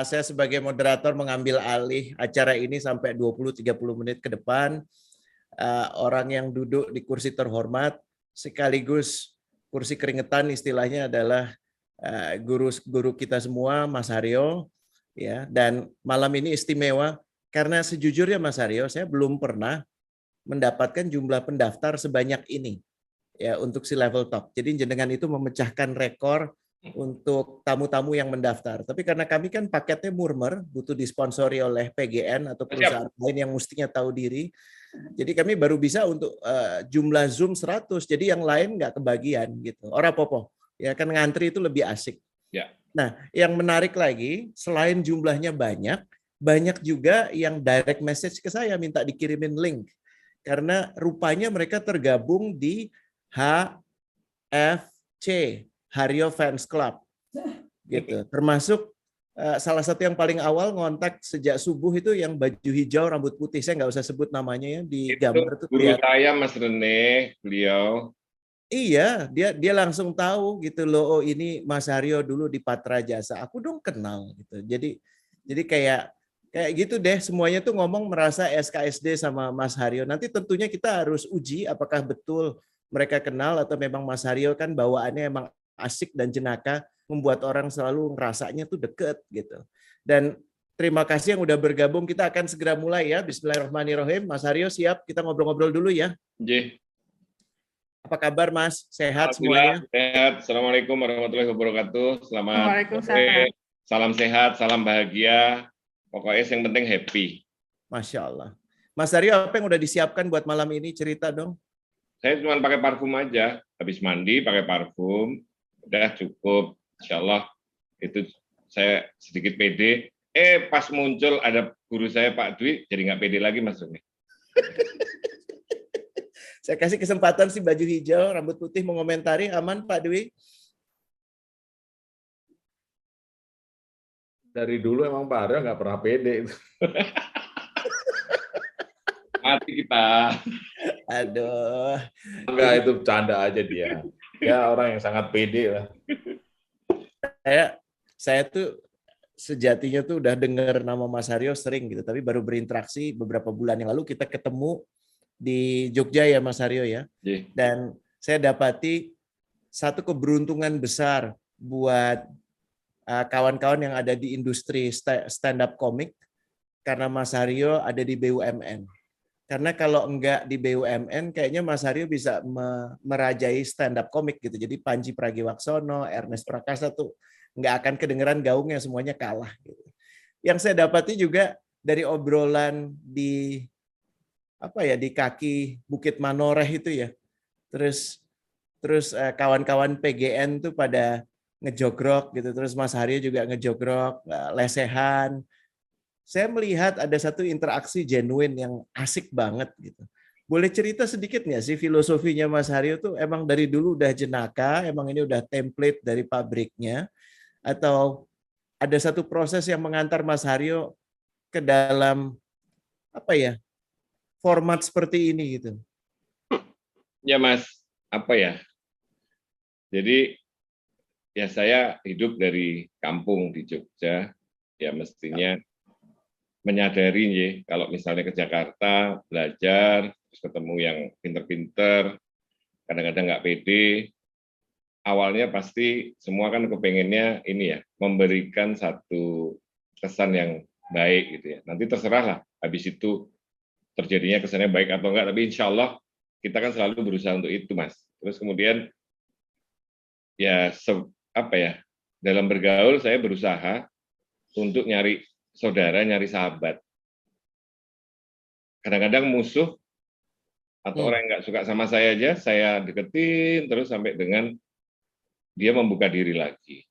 saya sebagai moderator mengambil alih acara ini sampai 20-30 menit ke depan. Orang yang duduk di kursi terhormat sekaligus kursi keringetan istilahnya adalah guru kita semua, Mas Haryo, ya. Dan malam ini istimewa karena sejujurnya Mas Haryo, saya belum pernah mendapatkan jumlah pendaftar sebanyak ini ya untuk si level top. Jadi jenengan itu memecahkan rekor untuk tamu-tamu yang mendaftar. Tapi karena kami kan paketnya murmer, butuh disponsori oleh PGN atau perusahaan lain yang mestinya tahu diri. Jadi kami baru bisa untuk jumlah Zoom 100. Jadi yang lain nggak kebagian gitu. Ora popo. Ya kan ngantri itu lebih asik. Ya. Nah, yang menarik lagi, selain jumlahnya banyak, banyak juga yang direct message ke saya minta dikirimin link. Karena rupanya mereka tergabung di HFC, Haryo Fans Club. Gitu. Termasuk salah satu yang paling awal ngontak sejak subuh itu yang baju hijau rambut putih, saya nggak usah sebut namanya ya di gambar itu guru saya Mas Rene, beliau. Iya, dia langsung tahu gitu loh, oh ini Mas Haryo dulu di Patra Jasa, aku dong kenal gitu. Jadi kayak gitu deh, semuanya tuh ngomong merasa SKSD sama Mas Haryo. Nanti tentunya kita harus uji apakah betul mereka kenal atau memang Mas Haryo kan bawaannya emang asik dan jenaka, membuat orang selalu ngerasanya tuh deket gitu. Dan terima kasih yang udah bergabung, kita akan segera mulai ya. Bismillahirrahmanirrahim. Mas Haryo siap, kita ngobrol-ngobrol dulu ya. J. Apa kabar Mas? Sehat semuanya? Sehat. Assalamualaikum warahmatullahi wabarakatuh. Selamat sore. Salam sehat, salam bahagia. Pokoknya yang penting happy. Masya Allah. Mas Haryo, apa yang udah disiapkan buat malam ini? Cerita dong. Saya cuma pakai parfum aja. Habis mandi pakai parfum. Udah cukup. Insya Allah itu saya sedikit pede. Pas muncul ada guru saya Pak Dwi, jadi nggak pede lagi Mas Rene. Saya kasih kesempatan si baju hijau, rambut putih mengomentari. Aman Pak Dwi? Dari dulu emang Pak Haryo nggak pernah pede. Mati kita. Aduh. Enggak, itu bercanda aja dia. Ya orang yang sangat pede lah. Saya tuh sejatinya tuh udah dengar nama Mas Haryo sering gitu, tapi baru berinteraksi beberapa bulan yang lalu kita ketemu di Jogja ya Mas Haryo ya. Dan saya dapati satu keberuntungan besar buat kawan-kawan yang ada di industri stand up komik karena Mas Haryo ada di BUMN. Karena kalau enggak di BUMN kayaknya Mas Haryo bisa merajai stand up komik gitu. Jadi Panji Pragiwaksono, Ernest Prakasa tuh enggak akan kedengeran gaungnya, semuanya kalah gitu. Yang saya dapati juga dari obrolan di di kaki Bukit Manoreh itu ya. Terus kawan-kawan PGN tuh pada ngejogrok gitu. Terus Mas Haryo juga ngejogrok, lesehan. Saya melihat ada satu interaksi genuine yang asik banget gitu. Boleh cerita sedikit nggak sih filosofinya Mas Haryo tuh emang dari dulu udah jenaka, emang ini udah template dari pabriknya, atau ada satu proses yang mengantar Mas Haryo ke dalam format seperti ini gitu? Ya Mas, jadi ya saya hidup dari kampung di Jogja, ya mestinya menyadari ya, kalau misalnya ke Jakarta belajar, terus ketemu yang pinter-pinter, kadang-kadang nggak pede. Awalnya pasti semua kan kepengennya ini ya, memberikan satu kesan yang baik gitu ya. Nanti terserah lah, habis itu terjadinya kesannya baik atau enggak, tapi insya Allah kita kan selalu berusaha untuk itu, Mas. Terus kemudian ya dalam bergaul saya berusaha untuk nyari saudara, nyari sahabat. Kadang-kadang musuh atau orang yang nggak suka sama saya aja, saya deketin terus sampai dengan dia membuka diri lagi.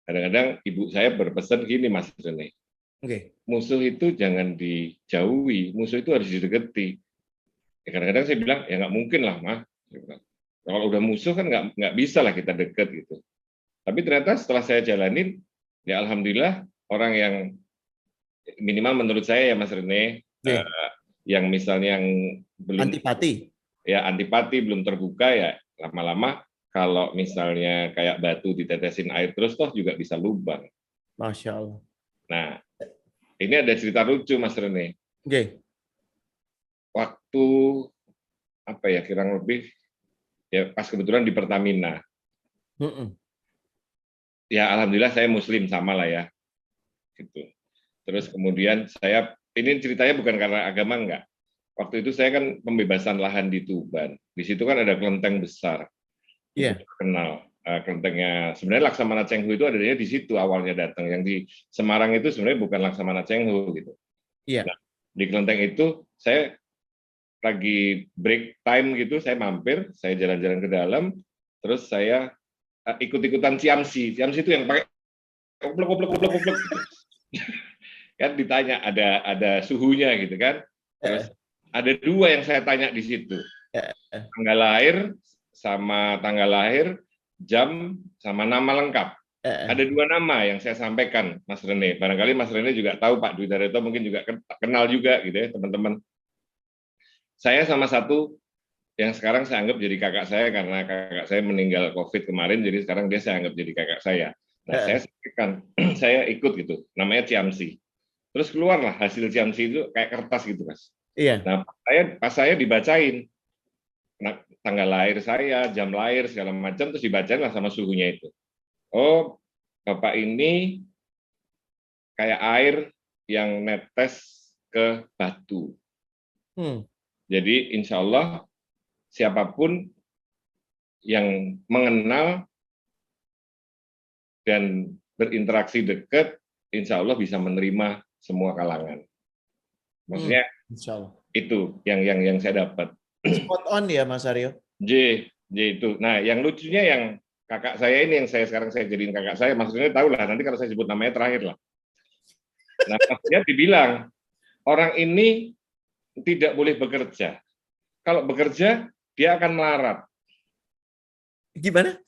Kadang-kadang ibu saya berpesan gini, Mas Rene. Musuh itu jangan dijauhi, musuh itu harus didekati. Ya, kadang-kadang saya bilang, ya nggak mungkin lah, Mah. Kalau udah musuh kan nggak bisa lah kita deket gitu. Tapi ternyata setelah saya jalanin, ya alhamdulillah orang yang minimal menurut saya ya Mas Rene, yang misalnya yang belum antipati belum terbuka ya lama-lama kalau misalnya kayak batu ditetesin air terus toh juga bisa lubang. Masya Allah. Nah, ini ada cerita lucu Mas Rene. Oke. Waktu apa ya, kurang lebih ya pas kebetulan di Pertamina. Ya alhamdulillah saya Muslim sama lah ya. Gitu. Terus kemudian saya, ini ceritanya bukan karena agama enggak. Waktu itu saya kan pembebasan lahan di Tuban. Di situ kan ada kelenteng besar. Itu terkenal. Kelentengnya sebenarnya Laksamana Cheng Ho itu adanya di situ awalnya datang. Yang di Semarang itu sebenarnya bukan Laksamana Cheng Ho gitu. Iya. Nah, di kelenteng itu saya lagi break time gitu, saya mampir, saya jalan-jalan ke dalam, terus saya ikut-ikutan ciamsi. Ciamsi itu yang pakai goblok gitu. Kan ditanya ada suhunya gitu kan. Terus ada 2 yang saya tanya di situ. Tanggal lahir sama tanggal lahir, jam sama nama lengkap. Ada 2 nama yang saya sampaikan, Mas Rene. Barangkali Mas Rene juga tahu, Pak Dwi Daryoto mungkin juga kenal juga gitu ya, teman-teman. Saya sama satu yang sekarang saya anggap jadi kakak saya karena kakak saya meninggal COVID kemarin, jadi sekarang dia saya anggap jadi kakak saya. Nah, saya sampaikan, saya ikut gitu, namanya ciamsi. Terus keluarlah hasil ciamsi itu kayak kertas gitu, Mas. Iya. Nah, pas saya dibacain tanggal lahir saya, jam lahir segala macam, terus dibacain lah sama suhunya itu. Oh, Bapak ini kayak air yang netes ke batu. Jadi insya Allah siapapun yang mengenal dan berinteraksi dekat, insya Allah bisa menerima semua kalangan. Maksudnya itu yang saya dapat. Spot on ya Mas Aryo. J itu. Nah, yang lucunya yang kakak saya ini yang sekarang saya jadiin kakak saya, maksudnya tahu lah nanti kalau saya sebut namanya terakhir lah. Nah, maksudnya dibilang orang ini tidak boleh bekerja. Kalau bekerja dia akan melarat. Gimana?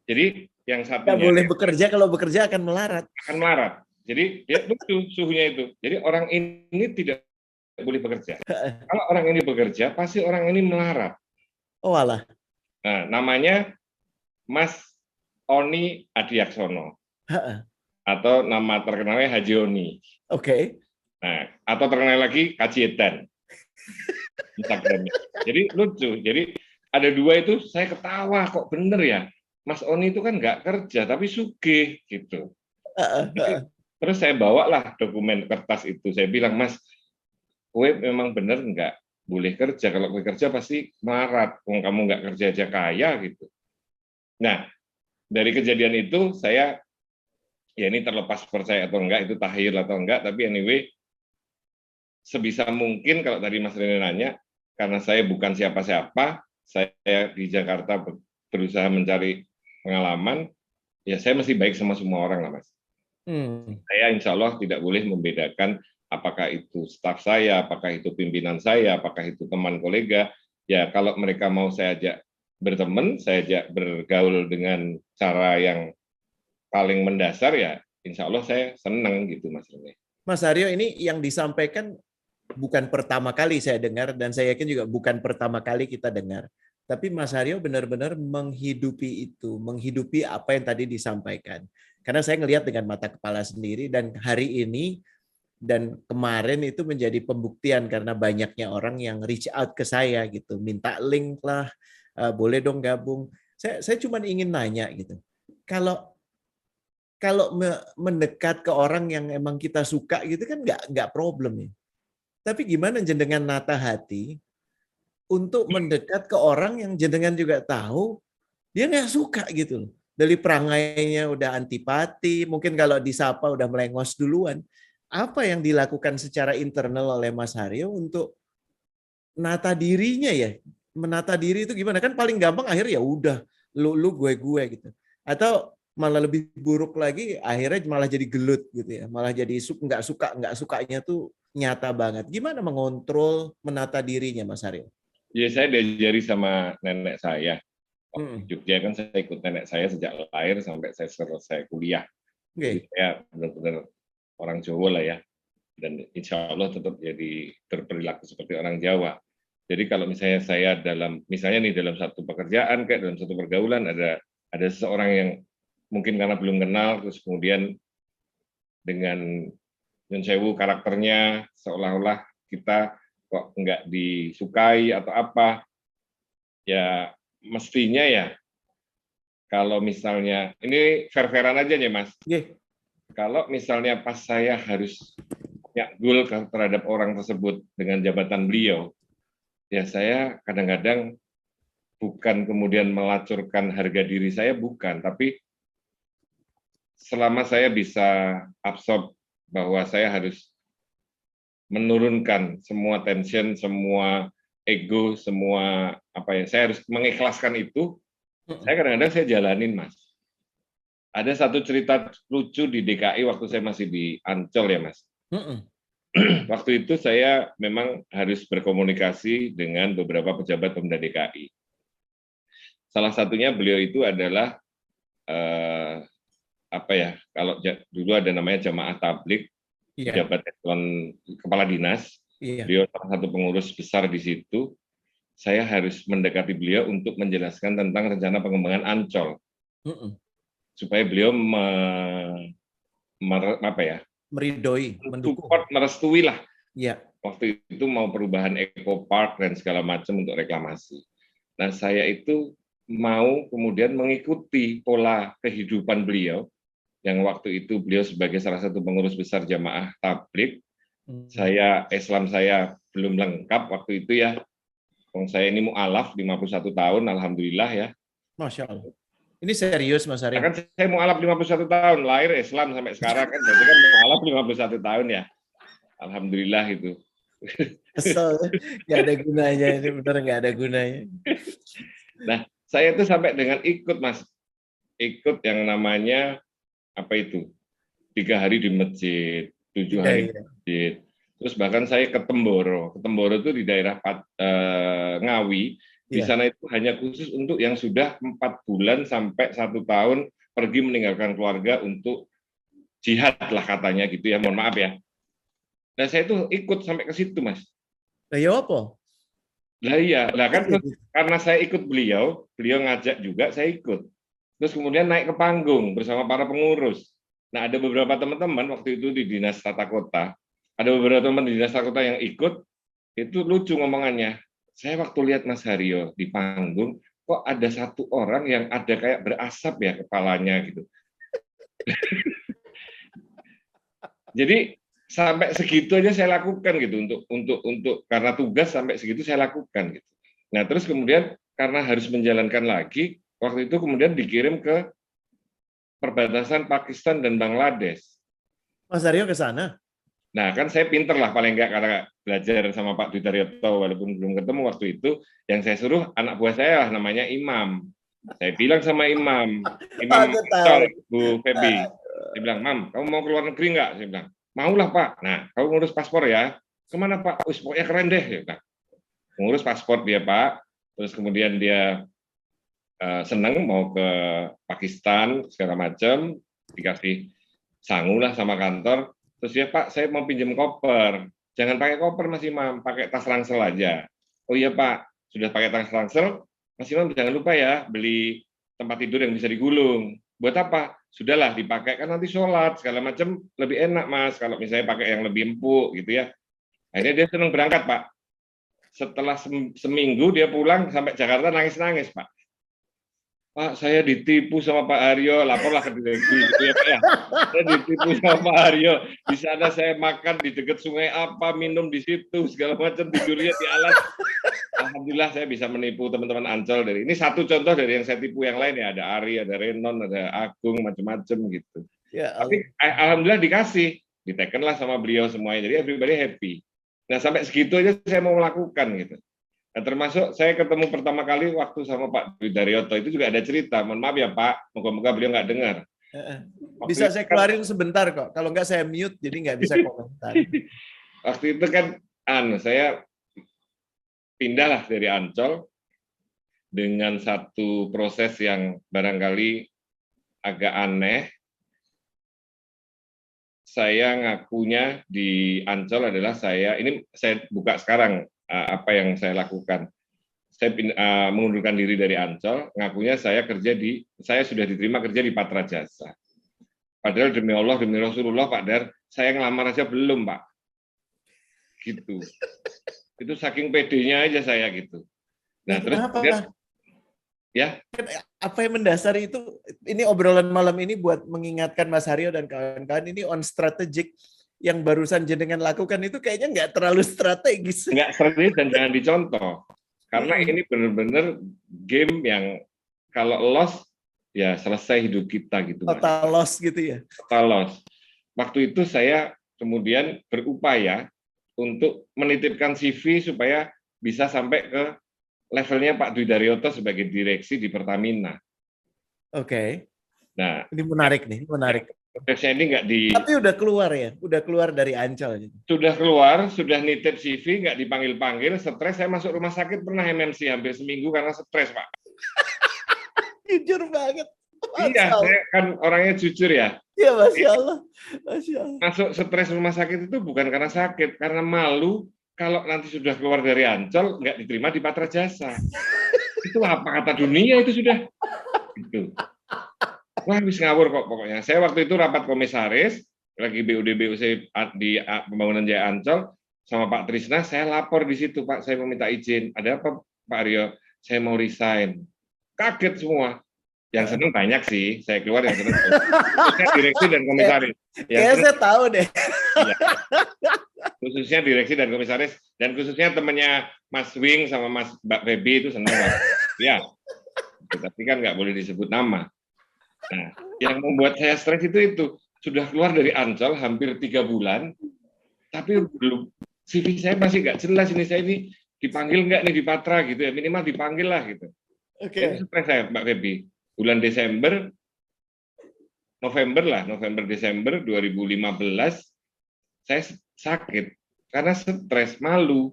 Jadi yang satunya nggak boleh bekerja, kalau bekerja akan melarat. Akan melarat. Jadi dia lucu suhunya itu. Jadi orang ini tidak boleh bekerja. Kalau orang ini bekerja, pasti orang ini melarat. Oh alah. Nah, namanya Mas Oni Adiaksono. Atau nama terkenalnya Haji Oni. Oke. Nah, atau terkenal lagi Kaji Edan. Instagramnya. Jadi lucu. Jadi ada 2 itu saya ketawa, kok bener ya. Mas Oni itu kan nggak kerja tapi sugih gitu. Terus saya bawalah dokumen kertas itu. Saya bilang, Mas, kowe memang bener nggak boleh kerja. Kalau kowe kerja pasti melarat. Kamu nggak kerja aja kaya gitu. Nah, dari kejadian itu saya, ya ini terlepas percaya atau enggak, itu tahyul atau enggak, tapi anyway, sebisa mungkin kalau tadi Mas Rene nanya, karena saya bukan siapa-siapa, saya di Jakarta berusaha mencari pengalaman, ya saya mesti baik sama semua orang lah Mas. Saya insya Allah tidak boleh membedakan apakah itu staf saya, apakah itu pimpinan saya, apakah itu teman kolega. Ya kalau mereka mau saya ajak berteman, saya ajak bergaul dengan cara yang paling mendasar, ya insya Allah saya senang gitu Mas Rene. Mas Aryo, ini yang disampaikan bukan pertama kali saya dengar, dan saya yakin juga bukan pertama kali kita dengar. Tapi Mas Aryo benar-benar menghidupi itu, menghidupi apa yang tadi disampaikan. Karena saya ngelihat dengan mata kepala sendiri, dan hari ini dan kemarin itu menjadi pembuktian karena banyaknya orang yang reach out ke saya gitu, minta link lah, boleh dong gabung. Saya cuma ingin nanya gitu, kalau mendekat ke orang yang emang kita suka gitu kan nggak problem ya. Tapi gimana jenengan nata hati untuk mendekat ke orang yang jenengan juga tahu dia nggak suka gitu loh. Dari perangainya udah antipati, mungkin kalau disapa udah melengos duluan. Apa yang dilakukan secara internal oleh Mas Haryo untuk nata dirinya ya? Menata diri itu gimana? Kan paling gampang akhirnya ya udah lu gue gitu. Atau malah lebih buruk lagi, akhirnya malah jadi gelut gitu ya. Malah jadi nggak sukanya tuh nyata banget. Gimana mengontrol menata dirinya Mas Haryo? Ya saya diajari sama nenek saya. Di Jogja kan saya ikut nenek saya sejak lahir sampai saya selesai kuliah. Jadi saya benar-benar orang Jawa lah ya. Dan insya Allah tetap jadi berperilaku seperti orang Jawa. Jadi kalau misalnya saya misalnya dalam satu pekerjaan, kayak dalam satu pergaulan, ada seseorang yang mungkin karena belum kenal, terus kemudian dengan nyun sewu karakternya seolah-olah kita kok nggak disukai atau apa. Ya mestinya ya kalau misalnya ini fair-fairan aja ya Mas. Kalau misalnya pas saya harus nyakgul terhadap orang tersebut dengan jabatan beliau, ya saya kadang-kadang bukan kemudian melacurkan harga diri saya, bukan, tapi selama saya bisa absorb bahwa saya harus menurunkan semua tension, semua ego, semua apa ya, saya harus mengikhlaskan itu. Saya kadang-kadang saya jalanin, Mas. Ada satu cerita lucu di DKI waktu saya masih di Ancol ya, Mas. Waktu itu saya memang harus berkomunikasi dengan beberapa pejabat Pemda DKI. Salah satunya beliau itu adalah apa ya, kalau dulu ada namanya jamaah tablik, pejabat eselon kepala dinas, beliau salah satu pengurus besar di situ. Saya harus mendekati beliau untuk menjelaskan tentang rencana pengembangan Ancol, supaya beliau meridoi, mendukung, merestui lah. Waktu itu mau perubahan Eco Park dan segala macam untuk reklamasi. Nah, saya itu mau kemudian mengikuti pola kehidupan beliau, yang waktu itu beliau sebagai salah satu pengurus besar jamaah tablik. Islam saya belum lengkap waktu itu ya. Saya ini mu'alaf 51 tahun, alhamdulillah ya. Masya Allah. Ini serius Mas Aryo? Kan saya mu'alaf 51 tahun, lahir Islam sampai sekarang kan, berarti kan mu'alaf 51 tahun ya. Alhamdulillah itu. Kesel, nggak ada gunanya, ini benar nggak ada gunanya. Nah, saya itu sampai dengan ikut Mas, ikut yang namanya apa itu, 3 hari di masjid, 7 hari di masjid. Terus bahkan saya ke Temboro. Temboro itu di daerah Ngawi. Di sana itu hanya khusus untuk yang sudah 4 bulan sampai 1 tahun pergi meninggalkan keluarga untuk jihad lah katanya gitu ya. Mohon maaf ya. Nah saya itu ikut sampai ke situ Mas. Lah ya apa? Lah iya, lah kan karena saya ikut beliau ngajak juga, saya ikut. Terus kemudian naik ke panggung bersama para pengurus. Nah ada beberapa teman-teman waktu itu di Dinas Tata Kota. Ada beberapa teman di Dinas Tata Kota yang ikut, itu lucu ngomongannya. Saya waktu lihat Mas Haryo di panggung, kok ada satu orang yang ada kayak berasap ya kepalanya gitu. Jadi sampai segitu aja saya lakukan gitu untuk karena tugas sampai segitu saya lakukan gitu. Nah terus kemudian karena harus menjalankan lagi, waktu itu kemudian dikirim ke perbatasan Pakistan dan Bangladesh. Mas Haryo ke sana? Nah, kan saya pinter lah paling enggak karena belajar sama Pak Dwi Daryoto walaupun belum ketemu waktu itu, yang saya suruh anak buah saya lah namanya Imam. Saya bilang sama Imam Bu Febi, saya bilang, Mam, kamu mau ke luar negeri enggak? Saya bilang, maulah Pak. Nah, kamu ngurus paspor ya. Kemana Pak? Pokoknya keren deh. Ya, ngurus paspor dia Pak, terus kemudian dia senang mau ke Pakistan segala macam, dikasih sangu lah sama kantor. Terus ya Pak, saya mau pinjam koper. Jangan pakai koper Mas Imam, pakai tas ransel aja. Oh iya Pak, sudah pakai tas ransel, Mas Imam jangan lupa ya beli tempat tidur yang bisa digulung. Buat apa? Sudahlah dipakai kan nanti sholat segala macam lebih enak Mas kalau misalnya pakai yang lebih empuk gitu ya. Akhirnya dia senang berangkat Pak. Setelah seminggu dia pulang sampai Jakarta nangis-nangis Pak. Pak, saya ditipu sama Pak Haryo, laporlah ke direksi gitu ya Pak ya. Saya ditipu sama Pak Haryo. Di sana saya makan di dekat sungai apa, minum di situ, segala macam, tidurnya di alas. Alhamdulillah saya bisa menipu teman-teman Ancol dari ini satu contoh dari yang saya tipu yang lain ya. Ada Ari, ada Renon, ada Agung, macam-macam gitu. Ya, tapi alhamdulillah dikasih, ditekenlah sama beliau semuanya. Jadi everybody happy. Nah sampai segitu aja saya mau melakukan gitu. Nah, termasuk saya ketemu pertama kali waktu sama Pak Dwi Daryoto itu juga ada cerita. Mohon maaf ya Pak, moga-moga beliau nggak dengar. Bisa saya keluarin sebentar kok. Kalau nggak saya mute, jadi nggak bisa komentar. Waktu itu kan, saya pindahlah dari Ancol dengan satu proses yang barangkali agak aneh. Saya ngakunya di Ancol adalah saya buka sekarang. Apa yang saya lakukan. Saya mengundurkan diri dari Ancol, ngakunya saya sudah diterima kerja di Patra Jasa. Padahal demi Allah, demi Rasulullah, Pak Dar, saya ngelamar aja belum, Pak. Gitu. Itu saking pedenya aja saya gitu. Nah, terus kemudian, ya. Apa yang mendasari itu? Ini obrolan malam ini buat mengingatkan Mas Haryo dan kawan-kawan, ini on strategic yang barusan jenengan lakukan itu kayaknya nggak terlalu strategis. Nggak strategis dan jangan dicontoh. Karena ini benar-benar game yang kalau loss, ya selesai hidup kita gitu. Total loss gitu ya? Total loss. Waktu itu saya kemudian berupaya untuk menitipkan CV supaya bisa sampai ke levelnya Pak Dwi Daryoto sebagai direksi di Pertamina. Oke. Nah, ini menarik nih, menarik. Prosesnya ini nggak di. Tapi udah keluar ya, udah keluar dari Ancol. Sudah keluar, sudah nitip CV, nggak dipanggil-panggil, stres. Saya masuk rumah sakit pernah MMC hampir seminggu karena stres, Pak. Jujur banget. Iya, saya kan orangnya jujur ya. Iya, Masya Allah. Masya Allah. Masuk stres rumah sakit itu bukan karena sakit, karena malu kalau nanti sudah keluar dari Ancol, nggak diterima di Patra Jasa. Itu apa kata dunia itu sudah. Gitu. Wah, habis ngawur kok pokoknya. Saya waktu itu rapat komisaris, lagi BUD-BUC di pembangunan Jaya Ancol, sama Pak Trisna, saya lapor di situ, Pak, saya meminta izin. Ada apa, Pak Aryo? Saya mau resign. Kaget semua. Yang senang banyak sih, saya keluar yang senang. Khususnya direksi dan komisaris. Kayaknya saya tahu deh. Ya. Khususnya direksi dan komisaris, dan khususnya temannya Mas Wing sama Mbak Febi itu senang banget. Ya, tapi kan nggak boleh disebut nama. Nah, yang membuat saya stres itu sudah keluar dari Ancol hampir 3 bulan, tapi belum CV saya masih nggak jelas ini, saya ini dipanggil nggak nih di Patra gitu ya, minimal dipanggil lah gitu. Itu stres saya, Mbak Febi. Bulan Desember, November Desember 2015, saya sakit karena stres, malu.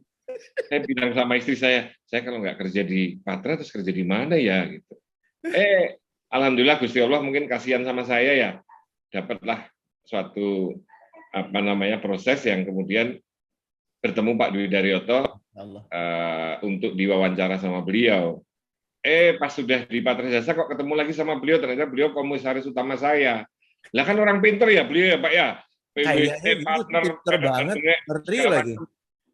Saya bilang sama istri saya kalau nggak kerja di Patra terus kerja di mana ya gitu. Alhamdulillah Gusti Allah mungkin kasihan sama saya ya, dapatlah suatu proses yang kemudian bertemu Pak Dwi Daryoto untuk diwawancara sama beliau. Pas sudah di Patra Jasa kok ketemu lagi sama beliau, ternyata beliau komisaris utama saya. Lah kan orang pinter ya beliau ya Pak ya. Kayaknya partner pinter banget, ngerti lagi.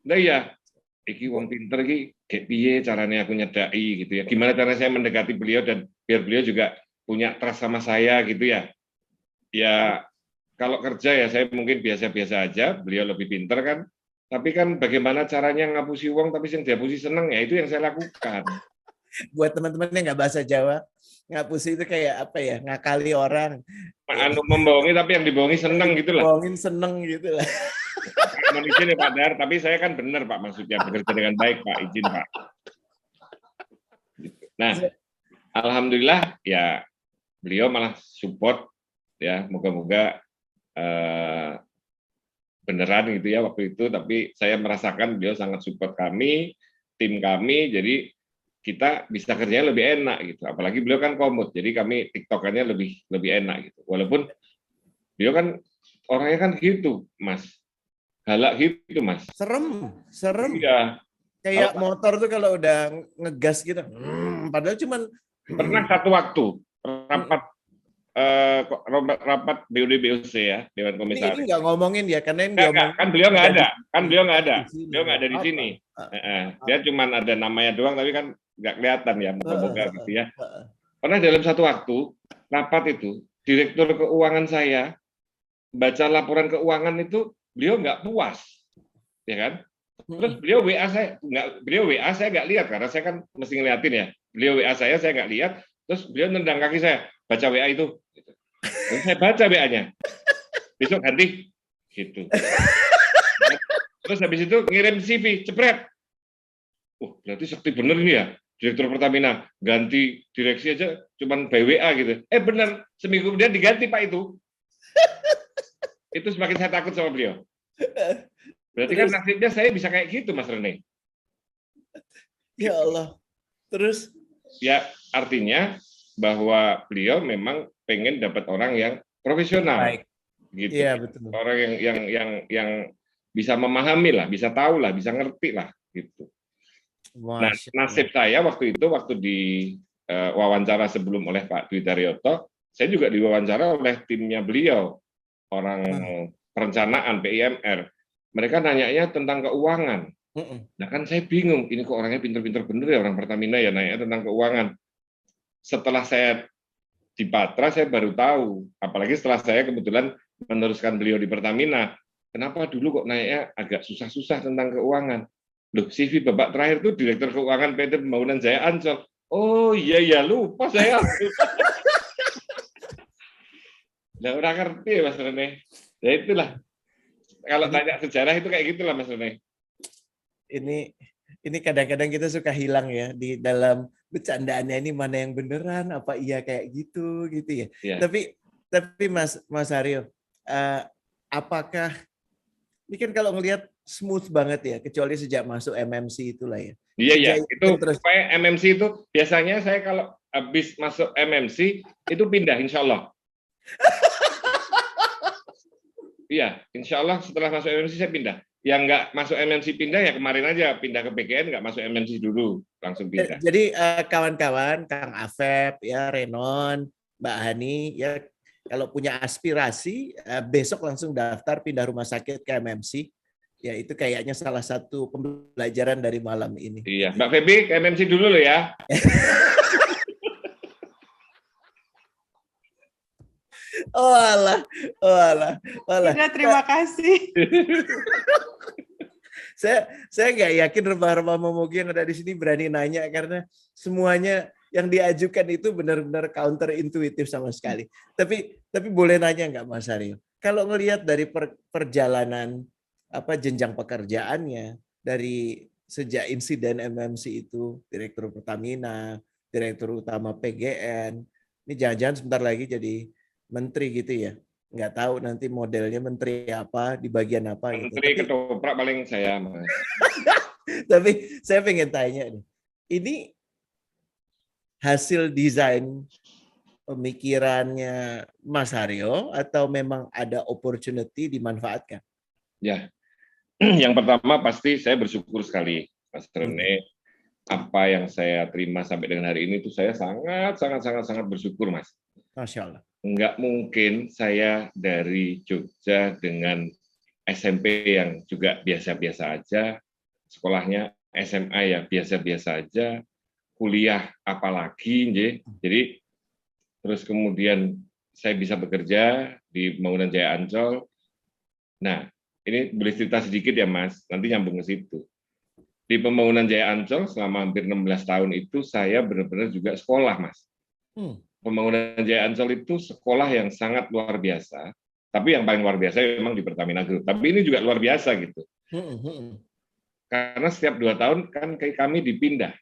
Nah ya, iki wong pinter iki kayak piye caranya aku nyedai gitu ya. Gimana cara saya mendekati beliau dan biar beliau juga punya trust sama saya gitu ya. Ya kalau kerja ya saya mungkin biasa-biasa aja, beliau lebih pinter kan. Tapi kan bagaimana caranya ngapusi uang tapi yang dihapusi seneng ya, itu yang saya lakukan. Buat teman-teman yang nggak bahasa Jawa, ngapusi itu kayak apa ya, ngakali orang. Membohongi tapi yang dibohongi seneng gitu lah. Bohongin seneng gitu lah. Mohon izin ya Pak Dar, tapi saya kan benar Pak, maksudnya bekerja dengan baik Pak, izin Pak. Nah, alhamdulillah ya beliau malah support ya, moga-moga beneran gitu ya waktu itu, tapi saya merasakan beliau sangat support kami, tim kami, jadi kita bisa kerjanya lebih enak gitu. Apalagi beliau kan komut, jadi kami tiktokannya lebih enak gitu. Walaupun beliau kan orangnya kan gitu, Mas. Galak gitu, Mas. Serem. Iya. Kayak motor tuh kalau udah ngegas gitu. Padahal cuman pernah satu waktu rapat BUD-BUC ya, Dewan Komisaris. Ini nggak ngomongin ya, karena kan beliau nggak ada. Beliau nggak ada di sini. Dia cuma ada namanya doang, tapi kan nggak kelihatan ya, moga-moga gitu ya. Pernah dalam satu waktu rapat itu, direktur keuangan saya baca laporan keuangan itu, beliau nggak puas, ya kan? Terus beliau WA saya nggak lihat karena saya kan mesti ngeliatin ya. Beliau WA saya nggak lihat, terus beliau nendang kaki saya, baca WA itu. Dan saya baca WA-nya. Besok ganti, gitu. Terus habis itu ngirim CV, cepret. Berarti sakti bener ini ya, Direktur Pertamina ganti direksi aja cuman by WA gitu. Bener, seminggu kemudian diganti Pak itu. Itu semakin saya takut sama beliau. Berarti kan nasibnya saya bisa kayak gitu, Mas Rene. Ya Allah. Terus? Ya, artinya bahwa beliau memang pengen dapat orang yang profesional. Baik. Gitu. Iya, betul. Orang yang bisa memahami lah, bisa tahu lah, bisa ngerti lah, gitu. Nah, nasib saya waktu di wawancara sebelum oleh Pak Dwi Daryoto, saya juga diwawancara oleh timnya beliau, orang perencanaan PIMR. Mereka nanyanya tentang keuangan. Nah kan saya bingung, ini kok orangnya pinter-pinter bener ya orang Pertamina ya nanya tentang keuangan. Setelah saya di Patra saya baru tahu, apalagi setelah saya kebetulan meneruskan beliau di Pertamina, kenapa dulu kok nanya agak susah-susah tentang keuangan. Loh, CV Bapak terakhir itu Direktur Keuangan PT Pembangunan Jaya Ancol. Oh iya ya lupa saya. Nah, orang ngerti Mas Rene. Ya itulah. Kalau tanya sejarah itu kayak gitulah Mas Rene. Ini kadang-kadang kita suka hilang ya di dalam bercandaannya, ini mana yang beneran, apa iya kayak gitu ya. Yeah. Tapi Mas Haryo, apakah ini kan kalau ngelihat smooth banget ya, kecuali sejak masuk MMC itulah ya. Iya, itu supaya MMC itu biasanya saya kalau habis masuk MMC itu pindah insya Allah. Iya, insya Allah setelah masuk MMC saya pindah. Yang nggak masuk MMC pindah ya kemarin aja pindah ke PGN, nggak masuk MMC dulu langsung pindah. Jadi kawan-kawan, Kang Afep, ya Renon, Mbak Hani, ya kalau punya aspirasi besok langsung daftar pindah rumah sakit ke MMC. Ya itu kayaknya salah satu pembelajaran dari malam ini. Iya, Mbak Febi ke MMC dulu loh ya. Oh alah. Ya, terima kasih. saya nggak yakin remaja Momogi yang ada di sini berani nanya karena semuanya yang diajukan itu benar-benar counter intuitif sama sekali. Tapi boleh nanya nggak Mas Haryo? Kalau ngelihat dari perjalanan jenjang pekerjaannya dari sejak insiden MMC itu, Direktur Pertamina, Direktur Utama PGN, ini jangan-jangan sebentar lagi jadi menteri gitu ya? Nggak tahu nanti modelnya menteri apa, di bagian apa. Menteri gitu. Ketoprak paling saya, Mas. Tapi saya pengen tanya nih, ini hasil desain pemikirannya Mas Haryo atau memang ada opportunity dimanfaatkan? Ya, yang pertama pasti saya bersyukur sekali, Mas Rene. Apa yang saya terima sampai dengan hari ini itu saya sangat bersyukur, Mas. Masya Allah. Enggak mungkin saya dari Jogja dengan SMP yang juga biasa-biasa aja, sekolahnya SMA ya biasa-biasa aja, kuliah apalagi, jadi terus kemudian saya bisa bekerja di Pembangunan Jaya Ancol. Nah, ini boleh cerita sedikit ya Mas, nanti nyambung ke situ. Di Pembangunan Jaya Ancol selama hampir 16 tahun itu saya benar-benar juga sekolah, Mas. Pembangunan Jaya Ancol itu sekolah yang sangat luar biasa, tapi yang paling luar biasa memang di Pertamina Group. Tapi ini juga luar biasa gitu. Karena setiap 2 tahun kan kami dipindah.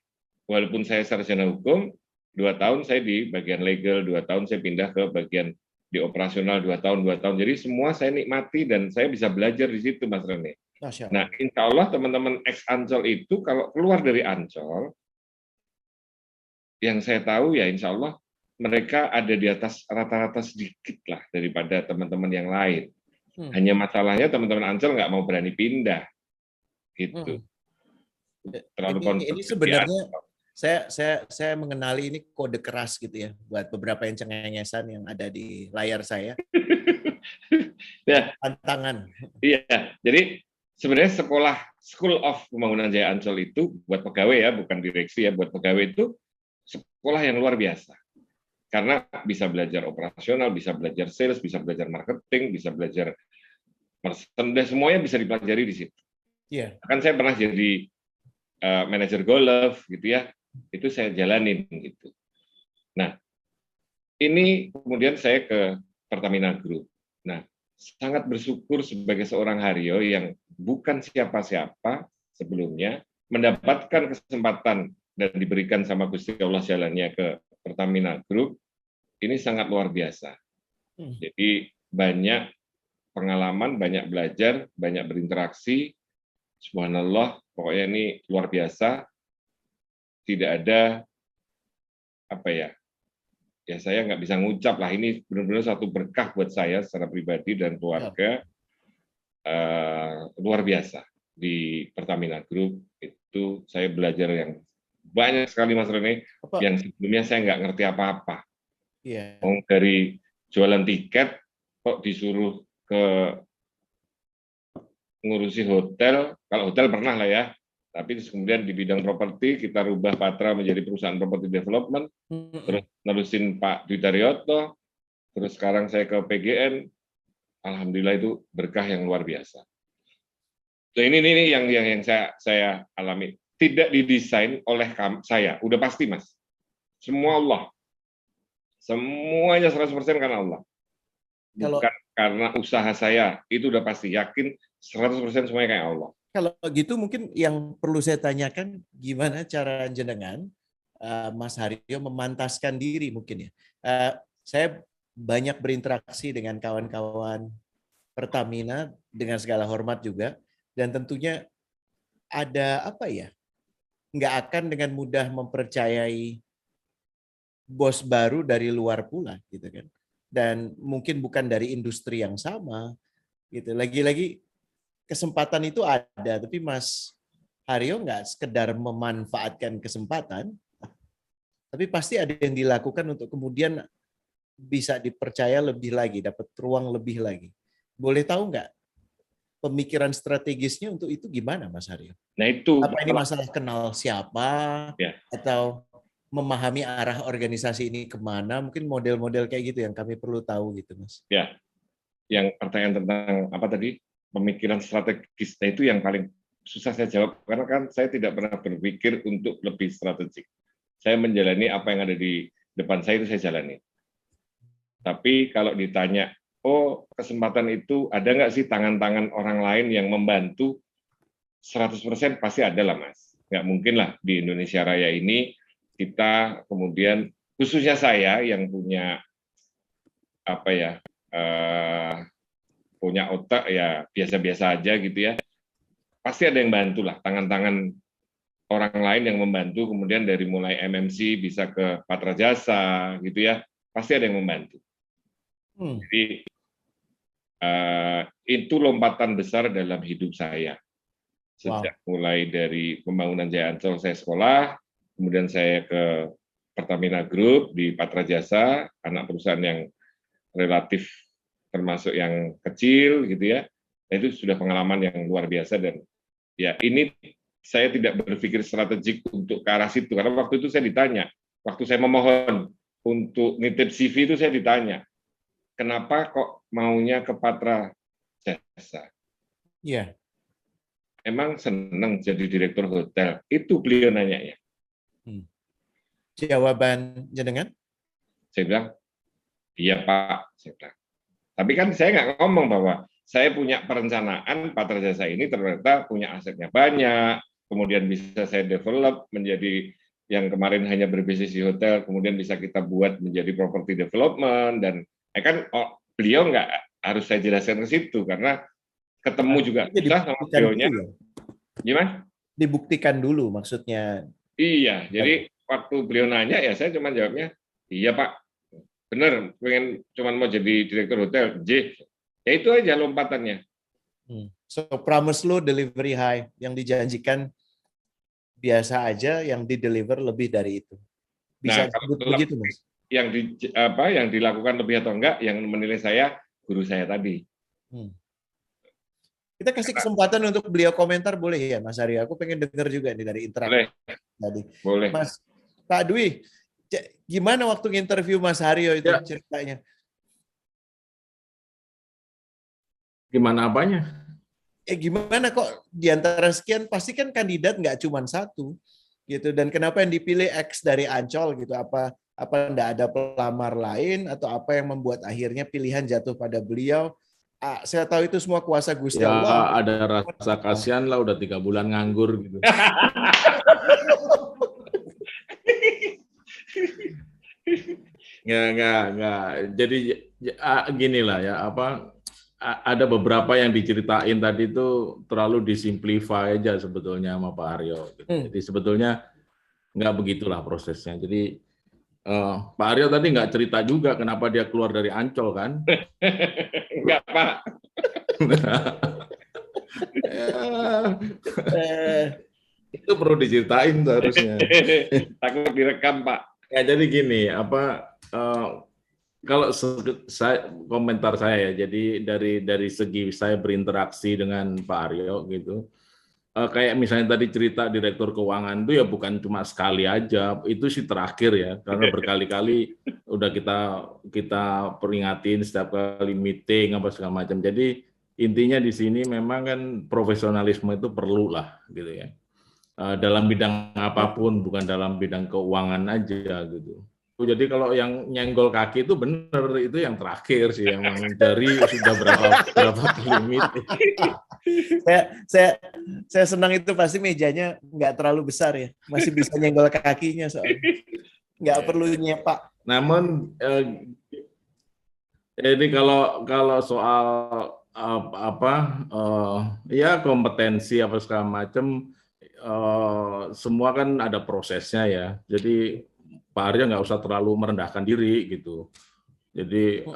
Walaupun saya sarjana hukum, 2 tahun saya di bagian legal, 2 tahun saya pindah ke bagian di operasional 2 tahun. Jadi semua saya nikmati dan saya bisa belajar di situ, Mas Rene. Nah, insya Allah teman-teman ex-Ancol itu kalau keluar dari Ancol, yang saya tahu ya insya Allah mereka ada di atas rata-rata sedikit lah daripada teman-teman yang lain. Hanya masalahnya teman-teman Ancol nggak mau berani pindah, gitu. Terlalu ini sebenarnya saya mengenali ini kode keras gitu ya buat beberapa yang cengengesan yang ada di layar saya. Ya. Tantangan. Iya, jadi sebenarnya School of Pembangunan Jaya Ancol itu buat pegawai ya, bukan direksi ya, buat pegawai itu sekolah yang luar biasa. Karena bisa belajar operasional, bisa belajar sales, bisa belajar marketing, bisa belajar merchandise, semuanya bisa dipelajari di situ. Yeah. Kan saya pernah jadi manajer golf gitu ya, itu saya jalanin gitu. Nah, ini kemudian saya ke Pertamina Group. Nah, sangat bersyukur sebagai seorang Haryo yang bukan siapa-siapa sebelumnya mendapatkan kesempatan dan diberikan sama Gusti Allah jalannya ke Pertamina Group, ini sangat luar biasa. Jadi banyak pengalaman, banyak belajar, banyak berinteraksi. Subhanallah, pokoknya ini luar biasa. Tidak ada ya saya nggak bisa ngucap lah. Ini benar-benar satu berkah buat saya secara pribadi dan keluarga. Luar biasa di Pertamina Group itu saya belajar yang banyak sekali Mas Rene, yang sebelumnya saya nggak ngerti apa-apa. Iya. Dari jualan tiket kok disuruh ke ngurusi hotel. Kalau hotel pernah lah ya. Tapi kemudian di bidang properti kita rubah Patra menjadi perusahaan property development. Terus nerusin Pak Dwi Daryoto. Terus sekarang saya ke PGN. Alhamdulillah itu berkah yang luar biasa. So, ini yang saya alami. Tidak didesain oleh saya, udah pasti Mas. Semua Allah. Semuanya 100% karena Allah. Bukan karena usaha saya, itu udah pasti. Yakin 100% semuanya kayak Allah. Kalau gitu mungkin yang perlu saya tanyakan, gimana cara jenengan, Mas Haryo, memantaskan diri mungkin ya. Saya banyak berinteraksi dengan kawan-kawan Pertamina dengan segala hormat juga, dan tentunya ada apa ya, nggak akan dengan mudah mempercayai bos baru dari luar pula gitu kan, dan mungkin bukan dari industri yang sama gitu. Lagi-lagi kesempatan itu ada, tapi Mas Haryo nggak sekedar memanfaatkan kesempatan, tapi pasti ada yang dilakukan untuk kemudian bisa dipercaya lebih lagi, dapat ruang lebih lagi. Boleh tahu nggak pemikiran strategisnya untuk itu gimana, Mas Haryo? Nah itu. Apa ini masalah kenal siapa, ya, atau memahami arah organisasi ini kemana? Mungkin model-model kayak gitu yang kami perlu tahu gitu, Mas. Ya, yang pertanyaan tentang apa tadi? Pemikiran strategis, nah itu yang paling susah saya jawab, karena kan saya tidak pernah berpikir untuk lebih strategik. Saya menjalani apa yang ada di depan saya, itu saya jalani. Tapi kalau ditanya, oh kesempatan itu ada nggak sih tangan-tangan orang lain yang membantu, 100% pasti ada lah Mas. Nggak mungkin lah di Indonesia Raya ini kita kemudian, khususnya saya yang punya apa ya, punya otak ya biasa-biasa aja gitu ya, pasti ada yang bantu lah, tangan-tangan orang lain yang membantu, kemudian dari mulai MMC bisa ke Patra Jasa gitu ya, pasti ada yang membantu. Jadi itu lompatan besar dalam hidup saya. Sejak mulai dari pembangunan Jaya Ancol saya sekolah, kemudian saya ke Pertamina Group di Patra Jasa, anak perusahaan yang relatif termasuk yang kecil gitu ya. Itu sudah pengalaman yang luar biasa, dan ya ini saya tidak berpikir strategik untuk ke arah situ, karena waktu itu saya ditanya, waktu saya memohon untuk nitip CV itu saya ditanya, kenapa kok maunya ke Patra Jasa? Iya. Emang senang jadi direktur hotel? Itu beliau nanya ya. Jawaban jenengan? Saya bilang, iya Pak. Saya bilang. Tapi kan saya nggak ngomong bahwa saya punya perencanaan Patra Jasa ini ternyata punya asetnya banyak, kemudian bisa saya develop menjadi yang kemarin hanya berbisnis di hotel, kemudian bisa kita buat menjadi property development, dan kan beliau nggak harus saya jelaskan ke situ, karena ketemu juga susah sama beliaunya. Gimana? Dibuktikan dulu maksudnya. Iya, jadi waktu beliau nanya ya saya cuma jawabnya, iya Pak, bener, pengen cuma mau jadi direktur hotel, ya itu aja lompatannya. So promise lo delivery high, yang dijanjikan biasa aja, yang di-deliver lebih dari itu. Bisa disebut begitu, Mas? Yang dilakukan lebih atau enggak, yang menilai saya guru saya tadi. Kita kasih kesempatan untuk beliau komentar, boleh ya Mas Haryo? Aku pengen dengar juga nih dari interaksi tadi. Boleh. Mas Pak Dwi, gimana waktu interview Mas Haryo itu ceritanya? Gimana apanya? Gimana kok di antara sekian, pasti kan kandidat nggak cuma satu gitu, dan kenapa yang dipilih X dari Ancol gitu? Apa enggak ada pelamar lain, atau apa yang membuat akhirnya pilihan jatuh pada beliau? Saya tahu itu semua kuasa Gusti Allah. Ya ada rasa kasihan lah, udah 3 bulan nganggur gitu. Nggak. Jadi gini lah ya, ada beberapa yang diceritain tadi itu terlalu disimplify aja sebetulnya sama Pak Haryo. Jadi sebetulnya nggak begitulah prosesnya. Jadi Pak Haryo tadi nggak cerita juga kenapa dia keluar dari Ancol kan? Enggak Pak. Itu perlu diceritain seharusnya. Takut direkam Pak. Ya jadi gini, kalau komentar saya ya, jadi dari segi saya berinteraksi dengan Pak Aryo gitu, kayak misalnya tadi cerita direktur keuangan itu ya bukan cuma sekali aja, itu sih terakhir ya, karena berkali-kali udah kita peringatin setiap kali meeting apa segala macam. Jadi intinya di sini memang kan profesionalisme itu perlu lah gitu ya. Dalam bidang apapun, bukan dalam bidang keuangan aja gitu. Jadi kalau yang nyenggol kaki itu benar, itu yang terakhir sih, emang dari sudah berapa kali meeting. Saya senang itu pasti mejanya nggak terlalu besar ya, masih bisa nyenggol kakinya soalnya, nggak perlu nyepak. Namun jadi kalau soal ya kompetensi apa segala macam, semua kan ada prosesnya ya. Jadi Pak Aryo nggak usah terlalu merendahkan diri gitu. Jadi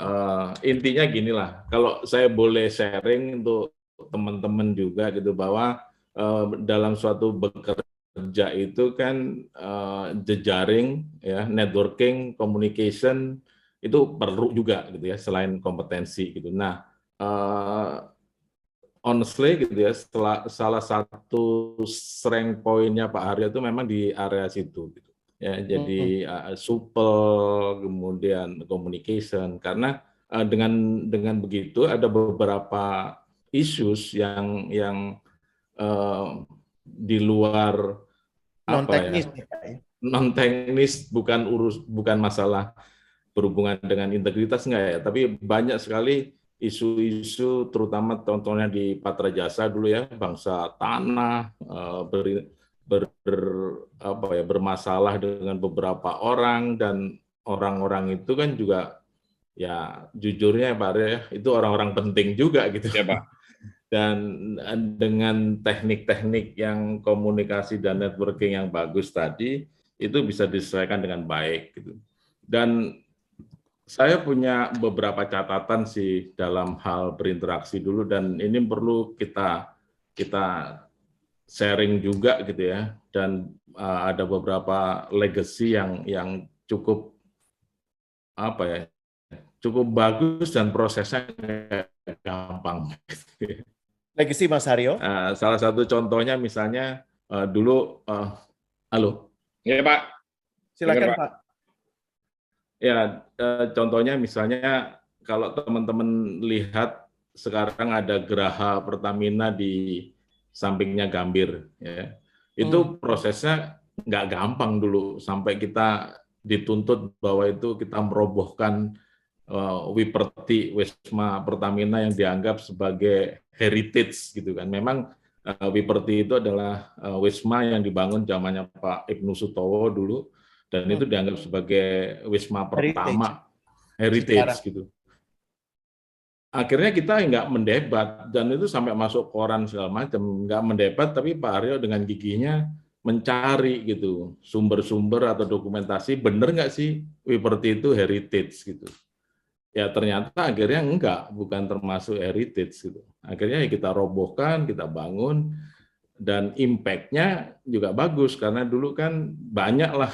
intinya ginilah, kalau saya boleh sharing untuk teman-teman juga gitu, bahwa dalam suatu bekerja itu kan jejaring, ya, networking, communication itu perlu juga gitu ya, selain kompetensi gitu. Nah, honestly gitu ya, salah satu strength point-nya Pak Aryo itu memang di area situ gitu. Ya, jadi supel, kemudian communication, karena dengan begitu ada beberapa issues yang di luar Non apa teknis ya, non teknis, bukan masalah berhubungan dengan integritas enggak ya, tapi banyak sekali isu-isu, terutama contohnya di Patra Jasa dulu ya, bangsa tanah, bermasalah dengan beberapa orang, dan orang-orang itu kan juga ya jujurnya Pak Aryo ya, itu orang-orang penting juga gitu ya Pak. Dan dengan teknik-teknik yang komunikasi dan networking yang bagus tadi, itu bisa disesuaikan dengan baik gitu. Dan saya punya beberapa catatan sih dalam hal berinteraksi dulu, dan ini perlu kita sharing juga gitu ya. Dan ada beberapa legacy yang cukup cukup bagus dan prosesnya gampang. Legacy Mas Aryo. Salah satu contohnya misalnya dulu, halo. Ya Pak. Silakan Pak. Ya, contohnya misalnya kalau teman-teman lihat sekarang ada geraha Pertamina di sampingnya Gambir, ya. Itu prosesnya nggak gampang dulu, sampai kita dituntut bahwa itu kita merobohkan Wiperti, Wisma Pertamina yang dianggap sebagai heritage gitu kan. Memang Wiperti itu adalah wisma yang dibangun zamannya Pak Ibnu Sutowo dulu, dan itu dianggap sebagai wisma pertama heritage gitu. Akhirnya kita nggak mendebat, dan itu sampai masuk koran segala macam, nggak mendebat, tapi Pak Aryo dengan gigihnya mencari gitu sumber-sumber atau dokumentasi, bener nggak sih Wiperti itu heritage gitu. Ya ternyata akhirnya enggak, bukan termasuk heritage gitu. Akhirnya ya kita robohkan, kita bangun, dan impact-nya juga bagus, karena dulu kan banyak lah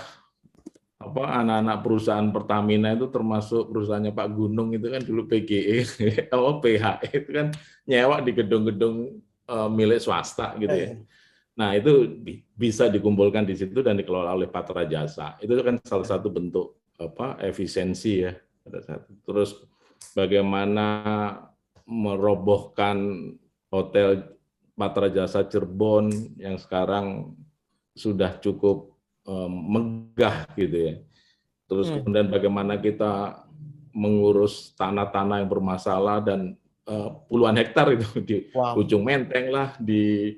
anak-anak perusahaan Pertamina itu, termasuk perusahaannya Pak Gunung itu kan dulu PGE, PHE itu kan nyewa di gedung-gedung milik swasta gitu ya. Nah itu bisa dikumpulkan di situ dan dikelola oleh Patra Jasa. Itu kan salah satu bentuk efisiensi ya. Terus bagaimana merobohkan hotel Patra Jasa Cirebon yang sekarang sudah cukup megah gitu ya. Terus kemudian bagaimana kita mengurus tanah-tanah yang bermasalah dan puluhan hektar itu di Ujung Menteng lah, di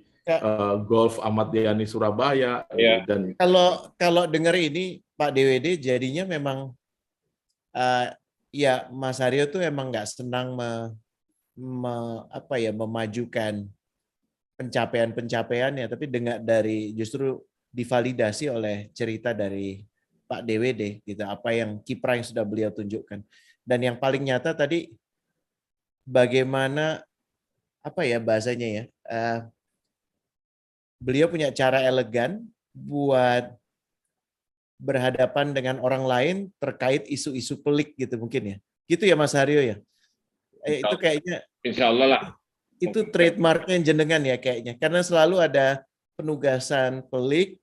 Golf Ahmad Yani Surabaya. Ya. Dan kalau dengar ini Pak DWD jadinya memang ya Mas Aryo tuh emang nggak senang memajukan pencapaian-pencapaiannya, tapi justru divalidasi oleh cerita dari Pak DWD gitu, apa yang kiprah yang sudah beliau tunjukkan. Dan yang paling nyata tadi bagaimana bahasanya ya, beliau punya cara elegan buat berhadapan dengan orang lain terkait isu-isu pelik gitu mungkin ya. Gitu ya Mas Haryo ya? Itu kayaknya Insya Allah lah. Itu trademarknya jenengan ya kayaknya. Karena selalu ada penugasan pelik